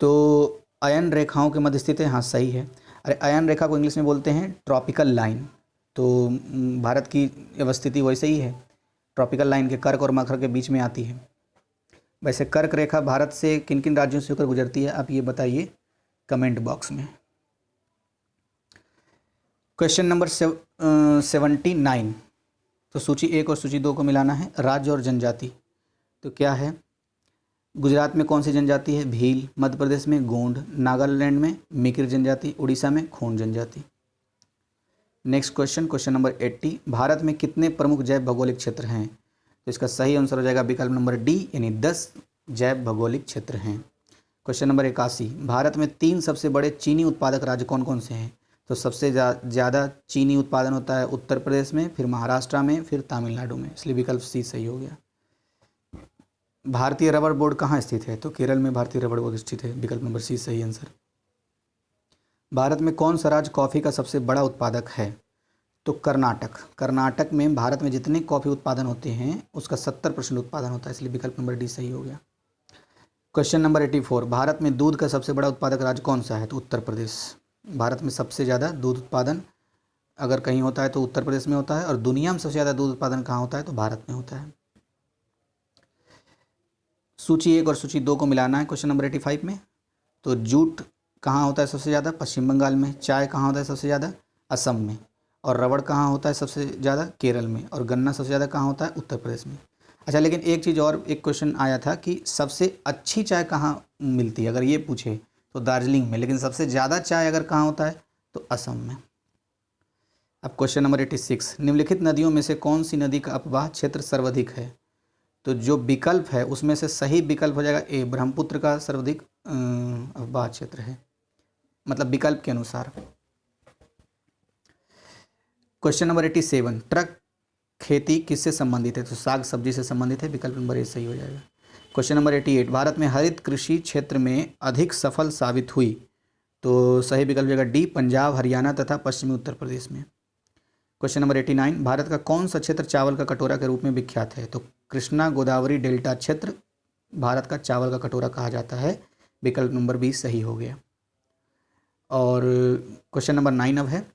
तो अयन रेखाओं के मध्य स्थित है, हाँ सही है। अरे अयन रेखा को इंग्लिश में बोलते हैं ट्रॉपिकल लाइन। तो भारत की अवस्थिति वैसे ही है, ट्रॉपिकल लाइन के कर्क और मकर के बीच में आती है। वैसे कर्क रेखा भारत से किन किन राज्यों से होकर गुजरती है, आप ये बताइए कमेंट बॉक्स में। Question number 79। तो सूची 1 और सूची 2 को मिलाना है। राज्य और जनजाति, तो क्या है, गुजरात में कौन सी जनजाति है, भील। मध्य प्रदेश में गोंड। नागालैंड में मिकिर जनजाति। उड़ीसा में खोंड जनजाति। Next question, question number 80। Bharat में कितने प्रमुख जैव भौगोलिक क्षेत्र हैं, तो इसका सही आंसर हो जाएगा विकल्प नंबर डी, यानी 10 जैव भौगोलिक क्षेत्र हैं। Question number 81। भारत में 3 सबसे बड़े चीनी उत्पादक राज्य कौन कौन से हैं, तो सबसे ज़्यादा चीनी उत्पादन होता है उत्तर प्रदेश में, फिर महाराष्ट्र में, फिर तमिलनाडु में, इसलिए विकल्प सी सही हो गया। भारतीय रबर बोर्ड कहाँ स्थित है, तो केरल में भारतीय रबर बोर्ड स्थित है, विकल्प नंबर सी सही आंसर। भारत में कौन सा राज्य कॉफ़ी का सबसे बड़ा उत्पादक है, तो कर्नाटक। कर्नाटक में भारत में जितने कॉफ़ी उत्पादन होते हैं उसका 70% उत्पादन होता है, इसलिए विकल्प नंबर डी सही हो गया। Question number 84। भारत में दूध का सबसे बड़ा उत्पादक राज्य कौन सा है, तो उत्तर प्रदेश। भारत में सबसे ज़्यादा दूध उत्पादन अगर कहीं होता है तो उत्तर प्रदेश में होता है, और दुनिया में सबसे ज़्यादा दूध उत्पादन कहाँ होता है, तो भारत में होता है। सूची 1 और सूची 2 को मिलाना है क्वेश्चन नंबर 85 में। तो जूट कहाँ होता है सबसे ज़्यादा, पश्चिम बंगाल में। चाय कहाँ होता है सबसे ज़्यादा, असम में। और रबड़ कहाँ होता है सबसे ज़्यादा, केरल में। और गन्ना सबसे ज़्यादा कहाँ होता है, उत्तर प्रदेश में। अच्छा, लेकिन एक चीज़ और, एक क्वेश्चन आया था कि सबसे अच्छी चाय कहाँ मिलती है, अगर ये पूछे तो दार्जिलिंग में, लेकिन सबसे ज़्यादा चाय अगर कहाँ होता है तो असम में। अब क्वेश्चन नंबर 86। निम्नलिखित नदियों में से कौन सी नदी का अपवाह क्षेत्र सर्वाधिक है, तो जो विकल्प है उसमें से सही विकल्प हो जाएगा ए, ब्रह्मपुत्र का सर्वाधिक अपवाह क्षेत्र है, मतलब विकल्प के अनुसार। Question number 87। ट्रक खेती किससे संबंधित है, तो साग सब्जी से संबंधित है, विकल्प नंबर ए सही हो जाएगा। Question number 88। भारत में हरित कृषि क्षेत्र में अधिक सफल साबित हुई, तो सही विकल्प हो जाएगा डी, पंजाब, हरियाणा तथा पश्चिमी उत्तर प्रदेश में। Question number 89। भारत का कौन सा क्षेत्र चावल का कटोरा के रूप में विख्यात है, तो कृष्णा गोदावरी डेल्टा क्षेत्र भारत का चावल का कटोरा कहा जाता है, विकल्प नंबर बी सही हो गया। और क्वेश्चन नंबर 9 अब है,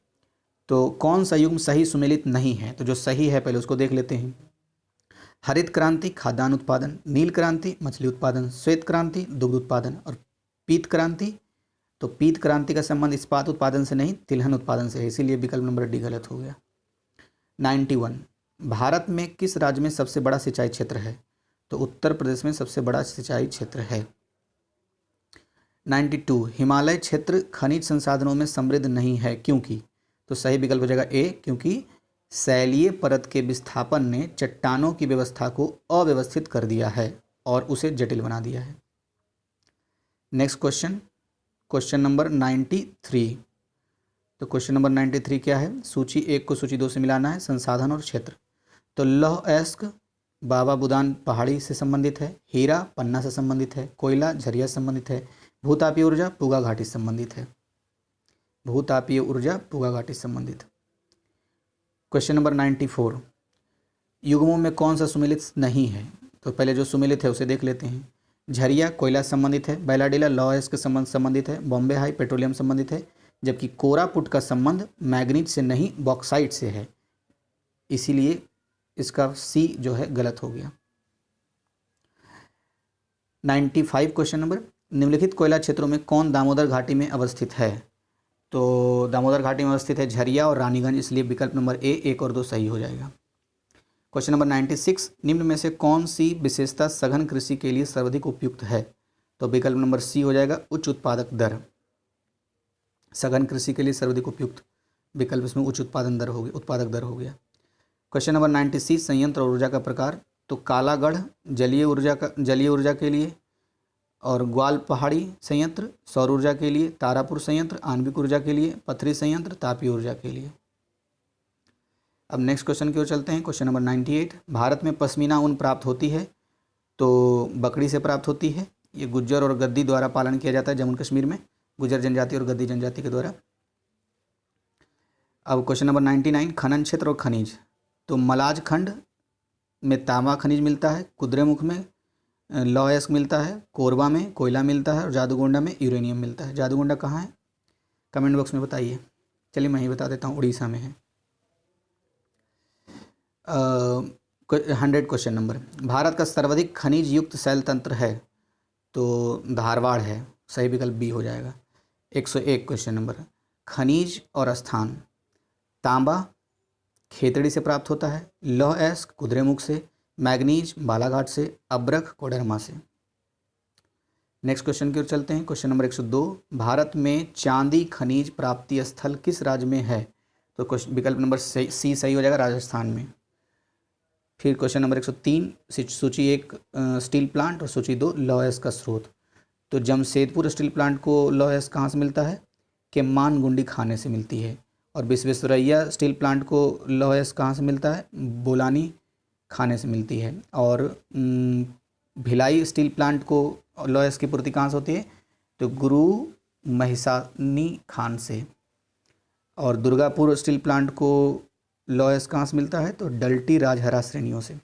तो कौन सा युग्म सही सुमेलित नहीं है, तो जो सही है पहले उसको देख लेते हैं। हरित क्रांति खाद्यान्न उत्पादन, नील क्रांति मछली उत्पादन, श्वेत क्रांति दुग्ध उत्पादन, और पीत क्रांति, तो पीत क्रांति का संबंध इस्पात उत्पादन से नहीं तिलहन उत्पादन से है, इसीलिए विकल्प नंबर डी गलत हो गया। 91। भारत में किस राज्य में सबसे बड़ा सिंचाई क्षेत्र है, तो उत्तर प्रदेश में सबसे बड़ा सिंचाई क्षेत्र है। 92। हिमालय क्षेत्र खनिज संसाधनों में समृद्ध नहीं है क्योंकि, तो सही विकल्प हो जाएगा ए, क्योंकि शैलीय परत के विस्थापन ने चट्टानों की व्यवस्था को अव्यवस्थित कर दिया है और उसे जटिल बना दिया है। Next question, question number 93। तो क्वेश्चन नंबर 93 क्या है, सूची 1 को सूची 2 से मिलाना है, संसाधन और क्षेत्र। तो लौह अयस्क बाबा बुदान पहाड़ी से संबंधित है, हीरा पन्ना से संबंधित है, कोयला झरिया से संबंधित है, भूतापीय ऊर्जा पूगा घाटी से संबंधित है। भूतापीय ऊर्जा पूगा घाटी से संबंधित। Question number 94। युग्मों में कौन सा सुमेलित नहीं है, तो पहले जो सुमेलित है उसे देख लेते हैं। झरिया कोयला संबंधित है, बैलाडीला लौह अयस्क संबंधित है, बॉम्बे हाई पेट्रोलियम संबंधित है, जबकि कोरापुट का संबंध मैग्नीज से नहीं बॉक्साइट से है, इसीलिए इसका सी जो है गलत हो गया। 95 क्वेश्चन नंबर, निम्नलिखित कोयला क्षेत्रों में कौन दामोदर घाटी में अवस्थित है, तो दामोदर घाटी में अवस्थित है झरिया और रानीगंज, इसलिए विकल्प नंबर ए 1 और 2 सही हो जाएगा। Question number 96। निम्न में से कौन सी विशेषता सघन कृषि के लिए सर्वाधिक उपयुक्त है, तो विकल्प नंबर सी हो जाएगा उच्च उत्पादक दर। सघन कृषि के लिए सर्वाधिक उपयुक्त विकल्प इसमें उच्च उत्पादन दर हो गया, उत्पादक दर हो गया। Question number 96। संयंत्र और ऊर्जा का प्रकार, तो कालागढ़ जलीय ऊर्जा के लिए, और ग्वाल पहाड़ी संयंत्र सौर ऊर्जा के लिए, तारापुर संयंत्र आणविक ऊर्जा के लिए, पथरी संयंत्र तापीय ऊर्जा के लिए। अब नेक्स्ट क्वेश्चन की ओर चलते हैं। Question number 98। भारत में पश्मीना ऊन प्राप्त होती है, तो बकरी से प्राप्त होती है। ये गुज्जर और गद्दी द्वारा पालन किया जाता है जम्मू कश्मीर में, गुज्जर जनजाति और गद्दी जनजाति के द्वारा। अब क्वेश्चन नंबर 99। खनन क्षेत्र और खनिज, तो मलाज खंड में तांबा खनिज मिलता है, कुद्रेमुख में लौह अयस्क मिलता है, कोरबा में कोयला मिलता है, और जादूगोंडा में यूरेनियम मिलता है। जादूगोंडा कहाँ है, कमेंट बॉक्स में बताइए। चलिए मैं ही बता देता हूँ, उड़ीसा में है। 100 क्वेश्चन नंबर, भारत का सर्वाधिक खनिज युक्त शैल तंत्र है तो धारवाड़ है, सही विकल्प बी हो जाएगा। 101 क्वेश्चन नंबर, खनिज और स्थान, तांबा खेतड़ी से प्राप्त होता है, लौह अयस्क कुद्रेमुख से, मैग्नीज बालाघाट से, अब्रक कोडरमा से। नेक्स्ट क्वेश्चन की ओर चलते हैं। क्वेश्चन नंबर 102, भारत में चांदी खनिज प्राप्ति स्थल किस राज्य में है? तो क्वेश्चन विकल्प नंबर सी सही हो जाएगा, राजस्थान में। फिर क्वेश्चन नंबर 103, सूची 1 स्टील प्लांट और सूची 2 लौह अयस्क का स्रोत। तो जमशेदपुर स्टील प्लांट को लौह अयस्क कहाँ से मिलता है? केम्मानगुंडी खाने से मिलती है। और विश्वेश्वरैया स्टील प्लांट को लौह अयस्क कहाँ से मिलता है? बोलानी खाने से मिलती है। और भिलाई स्टील प्लांट को लौह अयस्क की पूर्ति कहाँ से होती है? तो गुरु महिसानी खान से। और दुर्गापुर स्टील प्लांट को लौह अयस्क कहाँ से मिलता है? तो डल्टी राजहरा श्रेणियों से।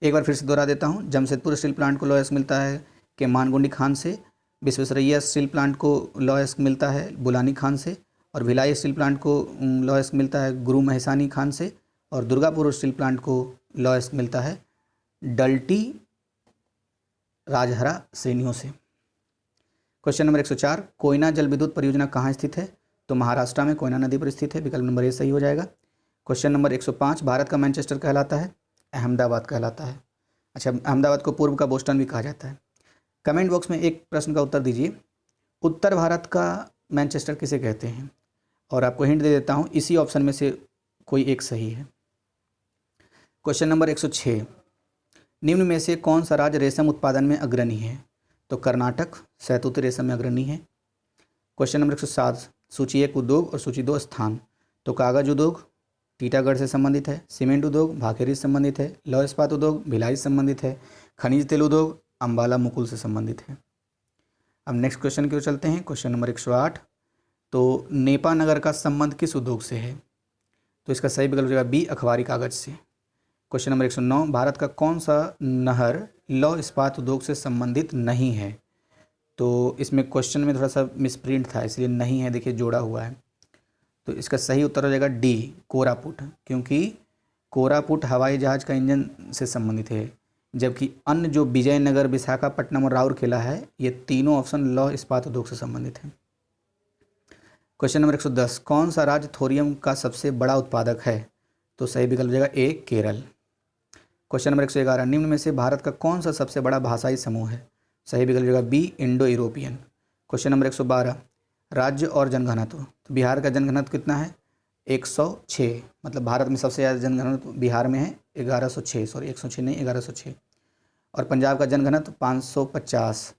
एक बार फिर से दोहरा देता हूँ, जमशेदपुर स्टील प्लांट को लौह अयस्क मिलता है केम्मानगुंडी खान से, विश्वेश्वरैया स्टील प्लांट को लौह अयस्क मिलता है बुलानी खान से, और भिलाई स्टील प्लांट को लौह अयस्क मिलता है गुरु महिसानी खान से, और दुर्गापुर स्टील प्लांट को लौह अयस्क मिलता है डल्टी राजहरा श्रेणियों से। क्वेश्चन नंबर 104, कोयना जल विद्युत परियोजना कहाँ स्थित है? तो महाराष्ट्र में कोयना नदी पर स्थित है, विकल्प नंबर ए सही हो जाएगा। क्वेश्चन नंबर 105, भारत का मैनचेस्टर कहलाता है? अहमदाबाद कहलाता है। अच्छा, अहमदाबाद को पूर्व का बोस्टन भी कहा जाता है। कमेंट बॉक्स में एक प्रश्न का उत्तर दीजिए, उत्तर भारत का मैनचेस्टर किसे कहते हैं? और आपको हिंट दे देता हूँ, इसी ऑप्शन में से कोई एक सही है। क्वेश्चन नंबर 106, निम्न में से कौन सा राज्य रेशम उत्पादन में अग्रणी है? तो कर्नाटक शहतूत रेशम में अग्रणी है। क्वेश्चन नंबर 107, सूची 1 उद्योग और सूची 2 स्थान। तो कागज उद्योग टीटागढ़ से संबंधित है, सीमेंट उद्योग भाखेरी से संबंधित है, लौह इस्पात उद्योग भिलाई से संबंधित है, खनिज तेल उद्योग अम्बाला मुकुल से संबंधित है। अब नेक्स्ट क्वेश्चन की ओर चलते हैं। क्वेश्चन नंबर 108, तो नेपा नगर का संबंध किस उद्योग से है? तो इसका सही विकल्प हो जाएगा बी अखबारी कागज से। क्वेश्चन नंबर 109, भारत का कौन सा नहर लौह इस्पात उद्योग से संबंधित नहीं है? तो इसमें क्वेश्चन में थोड़ा सा मिसप्रिंट था, इसलिए नहीं है, देखिए जोड़ा हुआ है। तो इसका सही उत्तर हो जाएगा डी कोरापुट, क्योंकि कोरापुट हवाई जहाज़ का इंजन से संबंधित है, जबकि अन्य जो विजयनगर विशाखापट्टनम और राउरकेला है, ये तीनों ऑप्शन लौह इस्पात उद्योग से संबंधित हैं। क्वेश्चन नंबर 110, कौन सा राज्य थोरियम का सबसे बड़ा उत्पादक है? तो सही विकल्प हो जाएगा ए केरल। क्वेश्चन नंबर 111, निम्न में से भारत का कौन सा सबसे बड़ा भाषाई समूह है? सही विकल्प हो जाएगा B Indo European. Question number 112, राज्य और जनघनत्व। तो बिहार का जनघनत्व कितना है? 106, मतलब भारत में सबसे ज़्यादा जनघनत्व बिहार में है 1106, सॉरी 106 नहीं 1106। और पंजाब का जनघनत्व 550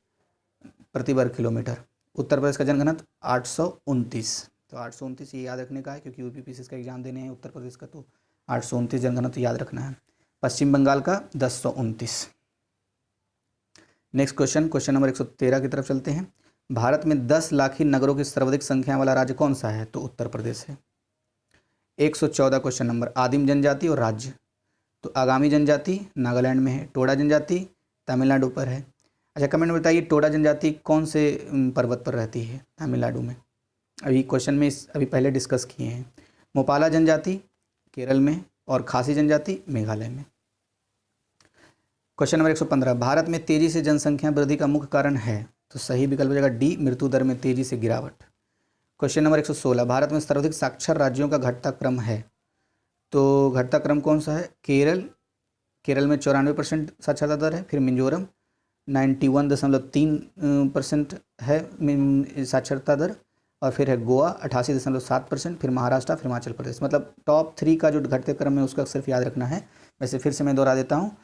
प्रति वर्ग किलोमीटर। उत्तर प्रदेश का जनघनत्व 829। तो 829 ये याद रखने का है, क्योंकि यूपीपीएससी का एग्जाम देने हैं उत्तर प्रदेश का, तो 829 जनघनत्व याद रखना है। पश्चिम बंगाल का 1029। नेक्स्ट क्वेश्चन, क्वेश्चन नंबर 113 की तरफ चलते हैं। भारत में 10 लाखी नगरों की सर्वाधिक संख्या वाला राज्य कौन सा है? तो उत्तर प्रदेश है। 114 क्वेश्चन नंबर, आदिम जनजाति और राज्य। तो आगामी जनजाति नागालैंड में है, टोडा जनजाति तमिलनाडु पर है। अच्छा, कमेंट में बताइए टोडा जनजाति कौन से पर्वत पर रहती है तमिलनाडु में? अभी क्वेश्चन में अभी पहले डिस्कस किए हैं। मोपाला जनजाति केरल में और खासी जनजाति मेघालय में। क्वेश्चन नंबर 115, भारत में तेजी से जनसंख्या वृद्धि का मुख्य कारण है? तो सही विकल्प हो जाएगा डी मृत्यु दर में तेजी से गिरावट। क्वेश्चन नंबर 116, भारत में सर्वाधिक साक्षर राज्यों का घटता क्रम है? तो घटता क्रम कौन सा है? केरल में 94% साक्षरता दर है। फिर मिजोरम 91.3% है साक्षरता दर, और फिर है गोवा 88.7%, फिर महाराष्ट्र, फिर हिमाचल प्रदेश। मतलब टॉप 3 का जो घटते क्रम है उसका सिर्फ याद रखना है। वैसे फिर से मैं दोहरा देता हूँ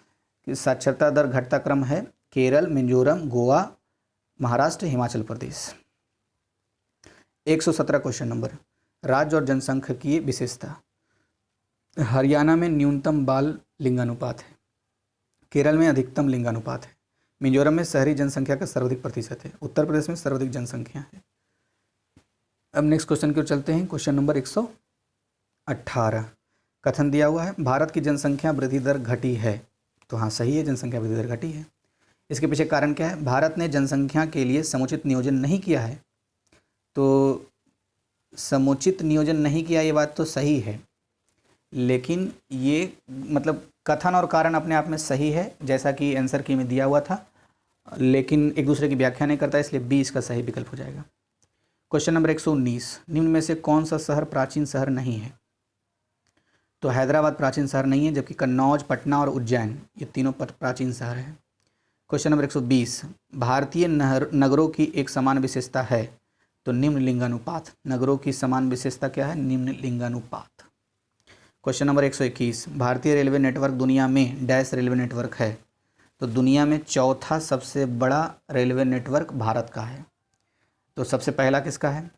कि साक्षरता दर घटता क्रम है केरल, मिजोरम, गोवा, महाराष्ट्र, हिमाचल प्रदेश। 117 क्वेश्चन नंबर, राज्य और जनसांख्यिकीय विशेषता। हरियाणा में न्यूनतम बाल लिंगानुपात है, केरल में अधिकतम लिंगानुपात है, मिजोरम में शहरी जनसंख्या का सर्वाधिक प्रतिशत है, उत्तर प्रदेश में सर्वाधिक जनसंख्या है। अब नेक्स्ट क्वेश्चन की ओर चलते हैं। क्वेश्चन नंबर 118, कथन दिया हुआ है भारत की जनसंख्या वृद्धि दर घटी है। तो हाँ सही है, जनसंख्या वृद्धि दर घटी है। इसके पीछे कारण क्या है? भारत ने जनसंख्या के लिए समुचित नियोजन नहीं किया है। तो समुचित नियोजन नहीं किया, ये बात तो सही है, लेकिन ये मतलब कथन और कारण अपने आप में सही है, जैसा कि आंसर की में दिया हुआ था, लेकिन एक दूसरे की व्याख्या नहीं करता, इसलिए बी इसका सही विकल्प हो जाएगा। क्वेश्चन नंबर 119, निम्न में से कौन सा शहर प्राचीन शहर नहीं है? तो हैदराबाद प्राचीन शहर नहीं है, जबकि कन्नौज, पटना और उज्जैन ये तीनों प्राचीन शहर हैं। क्वेश्चन नंबर 120, भारतीय नगरों की एक समान विशेषता है, तो निम्न लिंगानुपात। नगरों की समान विशेषता क्या है? निम्न लिंगानुपात। क्वेश्चन नंबर 121, भारतीय रेलवे नेटवर्क दुनिया में डैश रेलवे नेटवर्क है, तो दुनिया में चौथा सबसे बड़ा रेलवे नेटवर्क भारत का है। तो सबसे पहला किसका है?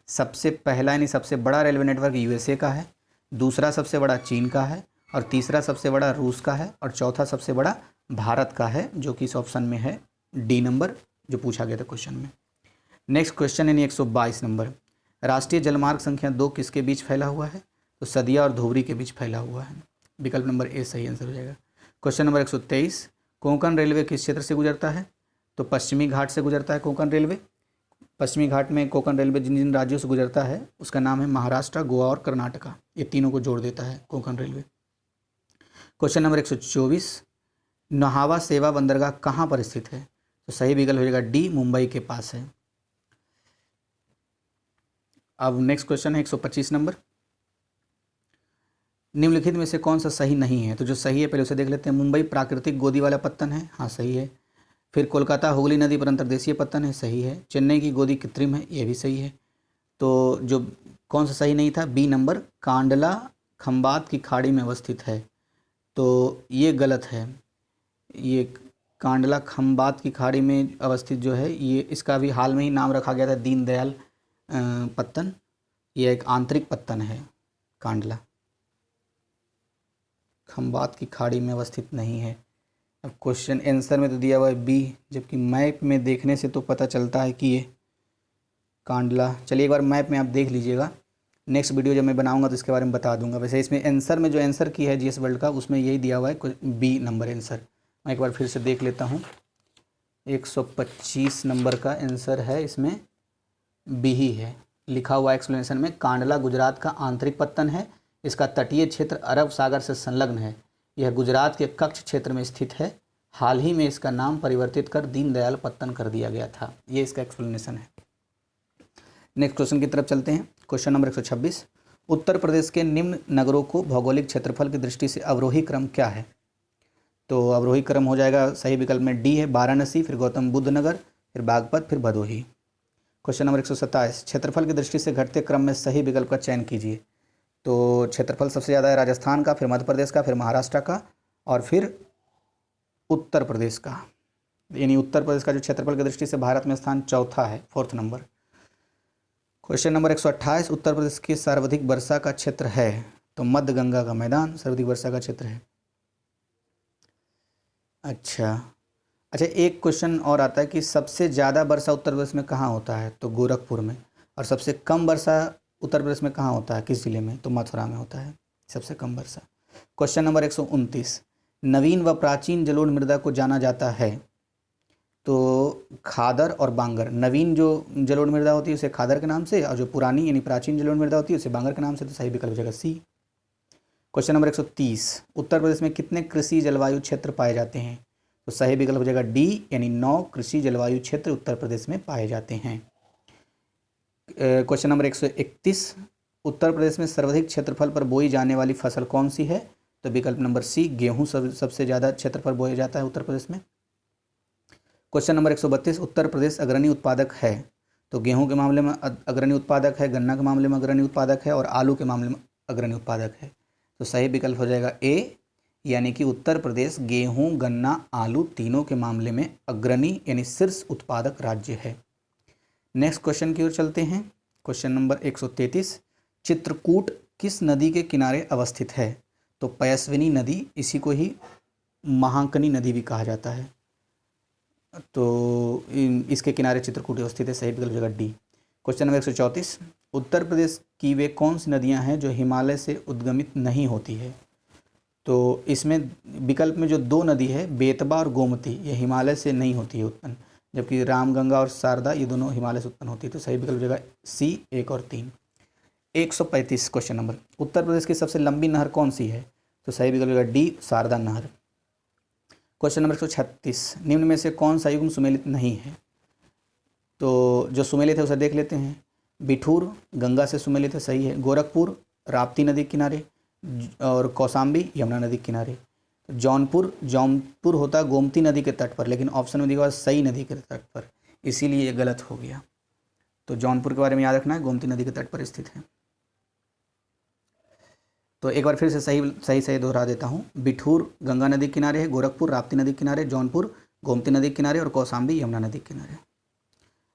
सबसे पहला यानी सबसे बड़ा रेलवे नेटवर्क यूएसए का है, दूसरा सबसे बड़ा चीन का है, और तीसरा सबसे बड़ा रूस का है, और चौथा सबसे बड़ा भारत का है, जो कि इस ऑप्शन में है डी नंबर, जो पूछा गया था क्वेश्चन में। नेक्स्ट क्वेश्चन यानी 122 नंबर, राष्ट्रीय जलमार्ग संख्या 2 किसके बीच फैला हुआ है? तो सदिया और धुबरी के बीच फैला हुआ है। विकल्प नंबर ए सही आंसर हो जाएगा। क्वेश्चन नंबर 123, कोंकण रेलवे किस क्षेत्र से गुजरता है? तो पश्चिमी घाट से गुजरता है कोंकण रेलवे। पश्चिमी घाट में कोंकण रेलवे जिन जिन राज्यों से गुजरता है उसका नाम है महाराष्ट्र, गोवा और कर्नाटका, ये तीनों को जोड़ देता है कोंकण रेलवे। क्वेश्चन नंबर 124, नहावा सेवा बंदरगाह कहाँ पर स्थित है? तो सही विकल्प हो जाएगा डी, मुंबई के पास है। अब नेक्स्ट क्वेश्चन है 125 नंबर, निम्नलिखित में से कौन सा सही नहीं है? तो जो सही है पहले उसे देख लेते हैं। मुंबई प्राकृतिक गोदी वाला पत्तन है, हाँ सही है। फिर कोलकाता हुगली नदी पर अंतर्देशीय पत्तन है, सही है। चेन्नई की गोदी कृत्रिम है, ये भी सही है। तो जो कौन सा सही नहीं था? बी नंबर, कांडला खंबात की खाड़ी में अवस्थित है, तो ये गलत है। ये कांडला खंबात की खाड़ी में अवस्थित जो है, ये इसका भी हाल में ही नाम रखा गया था दीनदयाल पत्तन। ये एक आंतरिक पत्तन है कांडला, खंबात की खाड़ी में अवस्थित नहीं है। अब क्वेश्चन आंसर में तो दिया हुआ है बी, जबकि मैप में देखने से तो पता चलता है कि ये कांडला। चलिए एक बार मैप में आप देख लीजिएगा, नेक्स्ट वीडियो जब मैं बनाऊंगा तो इसके बारे में बता दूंगा। वैसे इसमें आंसर में जो आंसर की है जीएस वर्ल्ड का, उसमें यही दिया हुआ है बी नंबर आंसर। मैं एक बार फिर से देख लेता हूँ, 125 नंबर का आंसर है, इसमें बी ही है लिखा हुआ एक्सप्लेनेशन में। कांडला गुजरात का आंतरिक पत्तन है, इसका तटीय क्षेत्र अरब सागर से संलग्न है, यह गुजरात के कच्छ क्षेत्र में स्थित है, हाल ही में इसका नाम परिवर्तित कर दीनदयाल पत्तन कर दिया गया था। ये इसका एक्सप्लेनेशन है। नेक्स्ट क्वेश्चन की तरफ चलते हैं। क्वेश्चन नंबर 126, उत्तर प्रदेश के निम्न नगरों को भौगोलिक क्षेत्रफल की दृष्टि से अवरोही क्रम क्या है? तो अवरोही क्रम हो जाएगा, सही विकल्प में डी है, वाराणसी, फिर गौतम बुद्ध नगर, फिर बागपत, फिर भदोही। क्वेश्चन नंबर 127, क्षेत्रफल की दृष्टि से घटते क्रम में सही विकल्प का चयन कीजिए। तो क्षेत्रफल सबसे ज़्यादा है राजस्थान का, फिर मध्य प्रदेश का, फिर महाराष्ट्र का, और फिर उत्तर प्रदेश का। यानी उत्तर प्रदेश का जो क्षेत्रफल की दृष्टि से भारत में स्थान चौथा है, 4th number. Question number 128, Uttar Pradesh की सर्वाधिक वर्षा का क्षेत्र है? तो मध्य गंगा का मैदान सर्वाधिक वर्षा का क्षेत्र है। अच्छा, एक क्वेश्चन और आता है कि सबसे ज़्यादा वर्षा उत्तर प्रदेश में कहाँ होता है? तो गोरखपुर में। और सबसे कम वर्षा उत्तर प्रदेश में कहाँ होता है, किस जिले में? तो मथुरा में होता है सबसे कम वर्षा। क्वेश्चन नंबर 129, नवीन व प्राचीन जलोढ़ मृदा को जाना जाता है? तो खादर और बांगर। नवीन जो जलोढ़ मृदा होती है उसे खादर के नाम से, और जो पुरानी यानी प्राचीन जलोढ़ मृदा होती है उसे बांगर के नाम से। तो सही विकल्प हो जाएगा सी। क्वेश्चन नंबर 130, उत्तर प्रदेश में कितने कृषि जलवायु क्षेत्र पाए जाते हैं? तो सही विकल्प हो जाएगा डी, यानी 9 कृषि जलवायु क्षेत्र उत्तर प्रदेश में पाए जाते हैं। क्वेश्चन नंबर 131, उत्तर प्रदेश में सर्वाधिक क्षेत्रफल पर बोई जाने वाली फसल कौन सी है? तो विकल्प नंबर सी, गेहूं सबसे ज़्यादा क्षेत्र पर बोया जाता है उत्तर प्रदेश में। क्वेश्चन नंबर 132, उत्तर प्रदेश अग्रणी उत्पादक है? तो गेहूं के मामले में अग्रणी उत्पादक है, गन्ना के मामले में अग्रणी उत्पादक है, और आलू के मामले में अग्रणी उत्पादक है। तो सही विकल्प हो जाएगा ए, यानी कि उत्तर प्रदेश गेहूं, गन्ना, आलू तीनों के मामले में अग्रणी यानी शीर्ष उत्पादक राज्य है। नेक्स्ट क्वेश्चन की ओर चलते हैं। क्वेश्चन नंबर 133, चित्रकूट किस नदी के किनारे अवस्थित है? तो पयस्विनी नदी, इसी को ही महांकनी नदी भी कहा जाता है। तो इसके किनारे चित्रकूट अवस्थित है, सही विकल्प हो जाएगा D. Question number 134, Uttar Pradesh की वे कौन सी नदियां हैं जो हिमालय से उद्गमित नहीं होती है? तो इसमें विकल्प में जो 2 नदी है, बेतबा और गोमती, ये हिमालय से नहीं होती है उत्पन्न, जबकि रामगंगा और शारदा ये दोनों हिमालय से उत्पन्न होती है। तो सही विकल्प हो जाएगा सी 1 और 3। 135 क्वेश्चन नंबर, उत्तर प्रदेश की सबसे लंबी नहर कौन सी है? तो सही विकल्प हो जाएगा डी शारदा नहर। क्वेश्चन नंबर 136, निम्न में से कौन सा युग्म सुमेलित नहीं है? तो जो सुमेलित है उसे देख लेते हैं। बिठूर गंगा से सुमेलित है, सही है। गोरखपुर राप्ती नदी के किनारे, और कौशाम्बी यमुना नदी के किनारे। जौनपुर होता है गोमती नदी के तट पर, लेकिन ऑप्शन में दिया सई नदी के तट पर, इसीलिए ये गलत हो गया। तो जौनपुर के बारे में याद रखना है, गोमती नदी के तट पर स्थित है। तो एक बार फिर से सही दोहरा देता हूँ। बिठूर गंगा नदी के किनारे है, गोरखपुर राप्ती नदी के किनारे, जौनपुर गोमती नदी के किनारे और कौशाम्बी यमुना नदी के किनारे।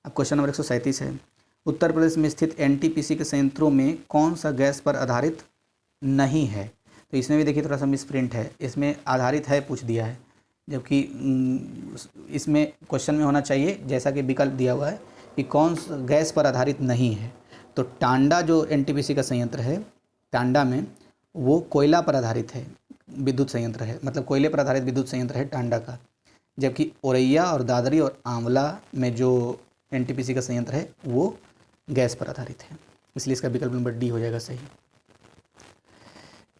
अब क्वेश्चन नंबर 137 है, उत्तर प्रदेश में स्थित एनटीपीसी के संयंत्रों में कौन सा गैस पर आधारित नहीं है? तो इसमें भी देखिए थोड़ा सा मिसप्रिंट है, इसमें आधारित है पूछ दिया है, जबकि इसमें क्वेश्चन में होना चाहिए जैसा कि विकल्प दिया हुआ है कि कौन सा गैस पर आधारित नहीं है। तो टांडा जो एनटीपीसी का संयंत्र है, टांडा में वो कोयला पर आधारित है, विद्युत संयंत्र है, मतलब कोयले पर आधारित विद्युत संयंत्र है टांडा का। जबकि औरैया और दादरी और आंवला में जो एनटीपीसी का संयंत्र है वो गैस पर आधारित है, इसलिए इसका विकल्प नंबर डी हो जाएगा सही।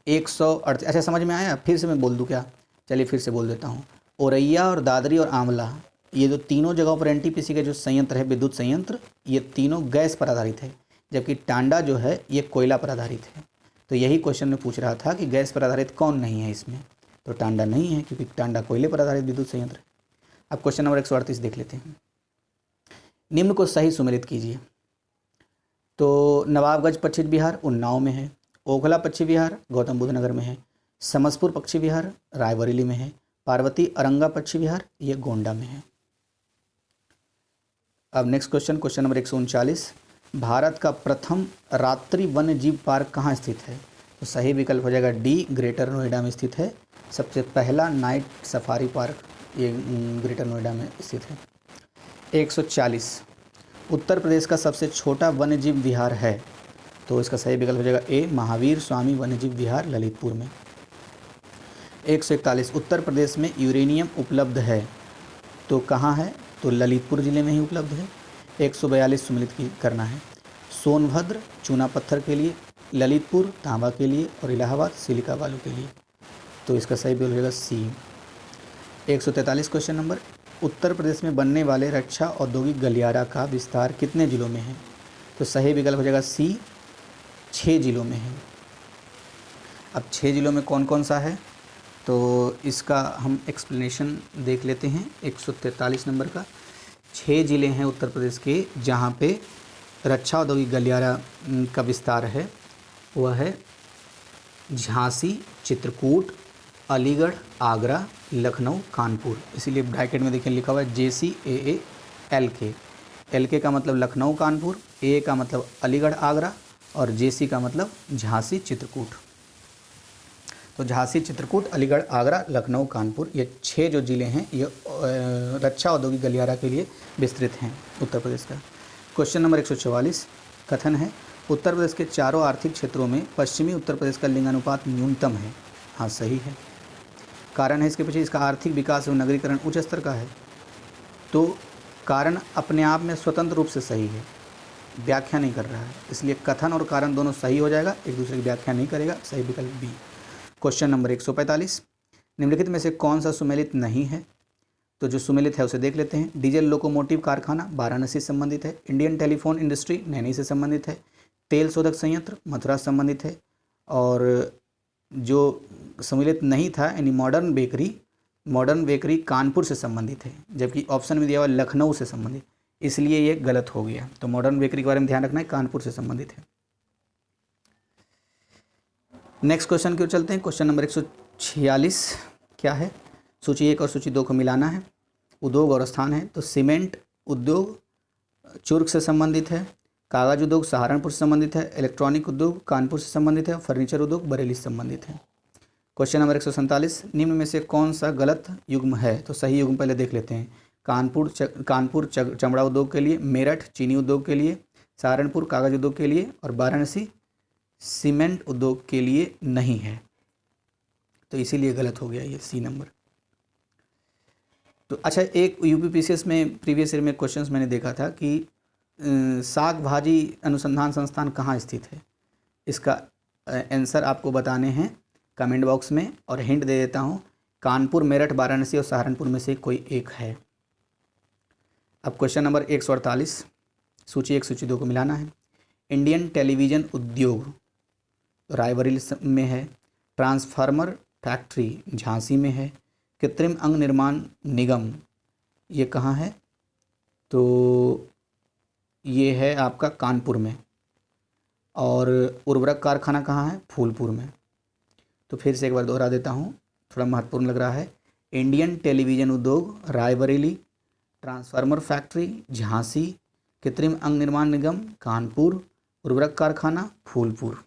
138, अच्छा समझ में आया? फिर से मैं बोल दूं क्या? चलिए फिर से बोल देता हूँ। औरैया और दादरी और आंवला ये जो तीनों जगहों पर एनटीपीसी का जो संयंत्र है, विद्युत संयंत्र, ये तीनों गैस पर आधारित है, जबकि टांडा जो है ये कोयला पर आधारित है। तो यही क्वेश्चन में पूछ रहा था कि गैस पर आधारित कौन नहीं है इसमें, तो टांडा नहीं है क्योंकि टांडा कोयले पर आधारित विद्युत संयंत्र है। अब क्वेश्चन नंबर 138 देख लेते हैं। निम्न को सही सुमेलित कीजिए। तो नवाबगंज पक्षी विहार उन्नाव में है, ओखला पक्षी विहार गौतम बुद्ध नगर में है, समसपुर पक्षी विहार रायबरेली में है, पार्वती अरंगा पक्षी विहार ये गोंडा में है। अब नेक्स्ट क्वेश्चन नंबर 139, भारत का प्रथम रात्रि वन्य जीव पार्क कहाँ स्थित है? तो सही विकल्प हो जाएगा डी ग्रेटर नोएडा में स्थित है। सबसे पहला नाइट सफारी पार्क ये ग्रेटर नोएडा में स्थित है। 140, उत्तर प्रदेश का सबसे छोटा वन्यजीव विहार है? तो इसका सही विकल्प हो जाएगा ए महावीर स्वामी वन्यजीव विहार ललितपुर में। 141, उत्तर प्रदेश में यूरेनियम उपलब्ध है तो कहाँ है? तो ललितपुर ज़िले में ही उपलब्ध है। 142 सम्मिलित करना है। सोनभद्र चूना पत्थर के लिए, ललितपुर तांबा के लिए और इलाहाबाद सिलिका बालू के लिए। तो इसका सही विकल्प हो जाएगा सी। 143 क्वेश्चन नंबर, उत्तर प्रदेश में बनने वाले रक्षा औद्योगिक गलियारा का विस्तार कितने जिलों में है? तो सही विकल्प हो जाएगा सी 6 जिलों में है। अब 6 जिलों में कौन कौन सा है तो इसका हम एक्सप्लेनेशन देख लेते हैं। 143 नंबर का 6 ज़िले हैं उत्तर प्रदेश के जहाँ पे रक्षा औद्योगिक गलियारा का विस्तार है। वह है झांसी, चित्रकूट, अलीगढ़, आगरा, लखनऊ, कानपुर। इसीलिए ब्रैकेट में देखिए लिखा हुआ है JCAA LK का मतलब लखनऊ कानपुर, AA का मतलब अलीगढ़ आगरा और JC का मतलब झांसी चित्रकूट। तो झांसी, चित्रकूट, अलीगढ़, आगरा, लखनऊ, कानपुर ये 6 जो ज़िले हैं ये रक्षा औद्योगिक गलियारा के लिए विस्तृत हैं उत्तर प्रदेश का। क्वेश्चन नंबर 144 कथन है, उत्तर प्रदेश के चारों आर्थिक क्षेत्रों में पश्चिमी उत्तर प्रदेश का लिंगानुपात न्यूनतम है। हाँ सही है। कारण है इसके पीछे इसका आर्थिक विकास एवं नगरीकरण उच्च स्तर का है। तो कारण अपने आप में स्वतंत्र रूप से सही है, व्याख्या नहीं कर रहा है, इसलिए कथन और कारण दोनों सही हो जाएगा, एक दूसरे की व्याख्या नहीं करेगा। सही विकल्प बी। क्वेश्चन नंबर 145, निम्नलिखित में से कौन सा सुमेलित नहीं है? तो जो सुमेलित है उसे देख लेते हैं। डीजल लोकोमोटिव कारखाना वाराणसी से संबंधित है, इंडियन टेलीफोन इंडस्ट्री नैनी से संबंधित है, तेल शोधक संयंत्र मथुरा से संबंधित है, और जो सम्मिलित नहीं था यानी मॉडर्न बेकरी कानपुर से संबंधित है, जबकि ऑप्शन में दिया हुआ लखनऊ से संबंधित, इसलिए ये गलत हो गया। तो मॉडर्न बेकरी के बारे में ध्यान रखना है, कानपुर से संबंधित है। नेक्स्ट क्वेश्चन की ओर चलते हैं। क्वेश्चन नंबर 146 क्या है? सूची 1 और सूची 2 को मिलाना है। उद्योग और स्थान है तो सीमेंट उद्योग चुर्क से संबंधित है, कागज उद्योग सहारनपुर से संबंधित है, इलेक्ट्रॉनिक उद्योग कानपुर से संबंधित है, फर्नीचर उद्योग बरेली से संबंधित है। क्वेश्चन नंबर 147, निम्न में से कौन सा गलत युग्म है? तो सही युग्म पहले देख लेते हैं। कानपुर चमड़ा उद्योग के लिए, मेरठ चीनी उद्योग के लिए, सहारनपुर कागज उद्योग के लिए और वाराणसी सीमेंट उद्योग के लिए नहीं है, तो इसीलिए गलत हो गया ये सी नंबर। तो अच्छा, एक यूपीपीसीएस में प्रीवियस ईयर में क्वेश्चंस मैंने देखा था कि साग भाजी अनुसंधान संस्थान कहाँ स्थित है। इसका आंसर आपको बताने हैं कमेंट बॉक्स में, और हिंट दे देता हूँ, कानपुर, मेरठ, वाराणसी और सहारनपुर में से कोई एक है। अब क्वेश्चन नंबर 148, सूची 1 सूची 2 को मिलाना है। इंडियन टेलीविज़न उद्योग रायबरेली में है। ट्रांसफार्मर फैक्ट्री झांसी में है। कृत्रिम अंग निर्माण निगम ये कहाँ है, तो ये है आपका कानपुर में। और उर्वरक कारखाना कहाँ है, फूलपुर में। तो फिर से एक बार दोहरा देता हूँ, थोड़ा महत्वपूर्ण लग रहा है। इंडियन टेलीविज़न उद्योग रायबरेली, ट्रांसफार्मर फैक्ट्री झांसी, कृत्रिम अंग निर्माण निगम कानपुर, उर्वरक कारखाना फूलपुर।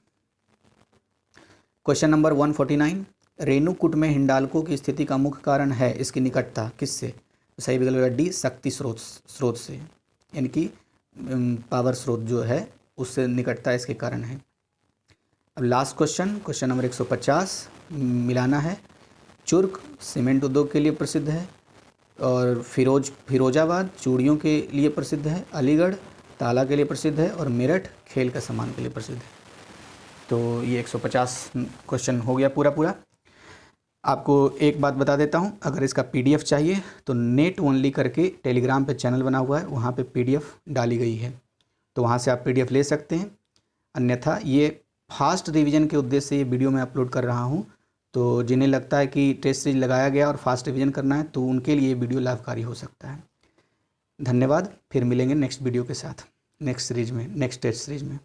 क्वेश्चन नंबर 149, रेणुकूट में हिंडाल्को की स्थिति का मुख्य कारण है इसकी निकटता किससे। तो सही विकल्प होगा डी, शक्ति स्रोत से, यानी कि पावर स्रोत जो है उससे निकटता इसके कारण है। अब लास्ट क्वेश्चन, क्वेश्चन नंबर 150 मिलाना है। चुर्क सीमेंट उद्योग के लिए प्रसिद्ध है, और फिरोजाबाद चूड़ियों के लिए प्रसिद्ध है, अलीगढ़ ताला के लिए प्रसिद्ध है, और मेरठ खेल का सामान के लिए प्रसिद्ध है। तो ये 150 क्वेश्चन हो गया पूरा। आपको एक बात बता देता हूँ, अगर इसका पीडीएफ चाहिए तो नेट ओनली करके टेलीग्राम पे चैनल बना हुआ है, वहाँ पे पीडीएफ डाली गई है, तो वहाँ से आप पीडीएफ ले सकते हैं। अन्यथा ये फास्ट रिवीजन के उद्देश्य से ये वीडियो मैं अपलोड कर रहा हूँ, तो जिन्हें लगता है कि टेस्ट सीरीज लगाया गया और फास्ट रिवीजन करना है तो उनके लिए वीडियो लाभकारी हो सकता है। धन्यवाद, फिर मिलेंगे नेक्स्ट वीडियो के साथ, नेक्स्ट टेस्ट सीरीज में।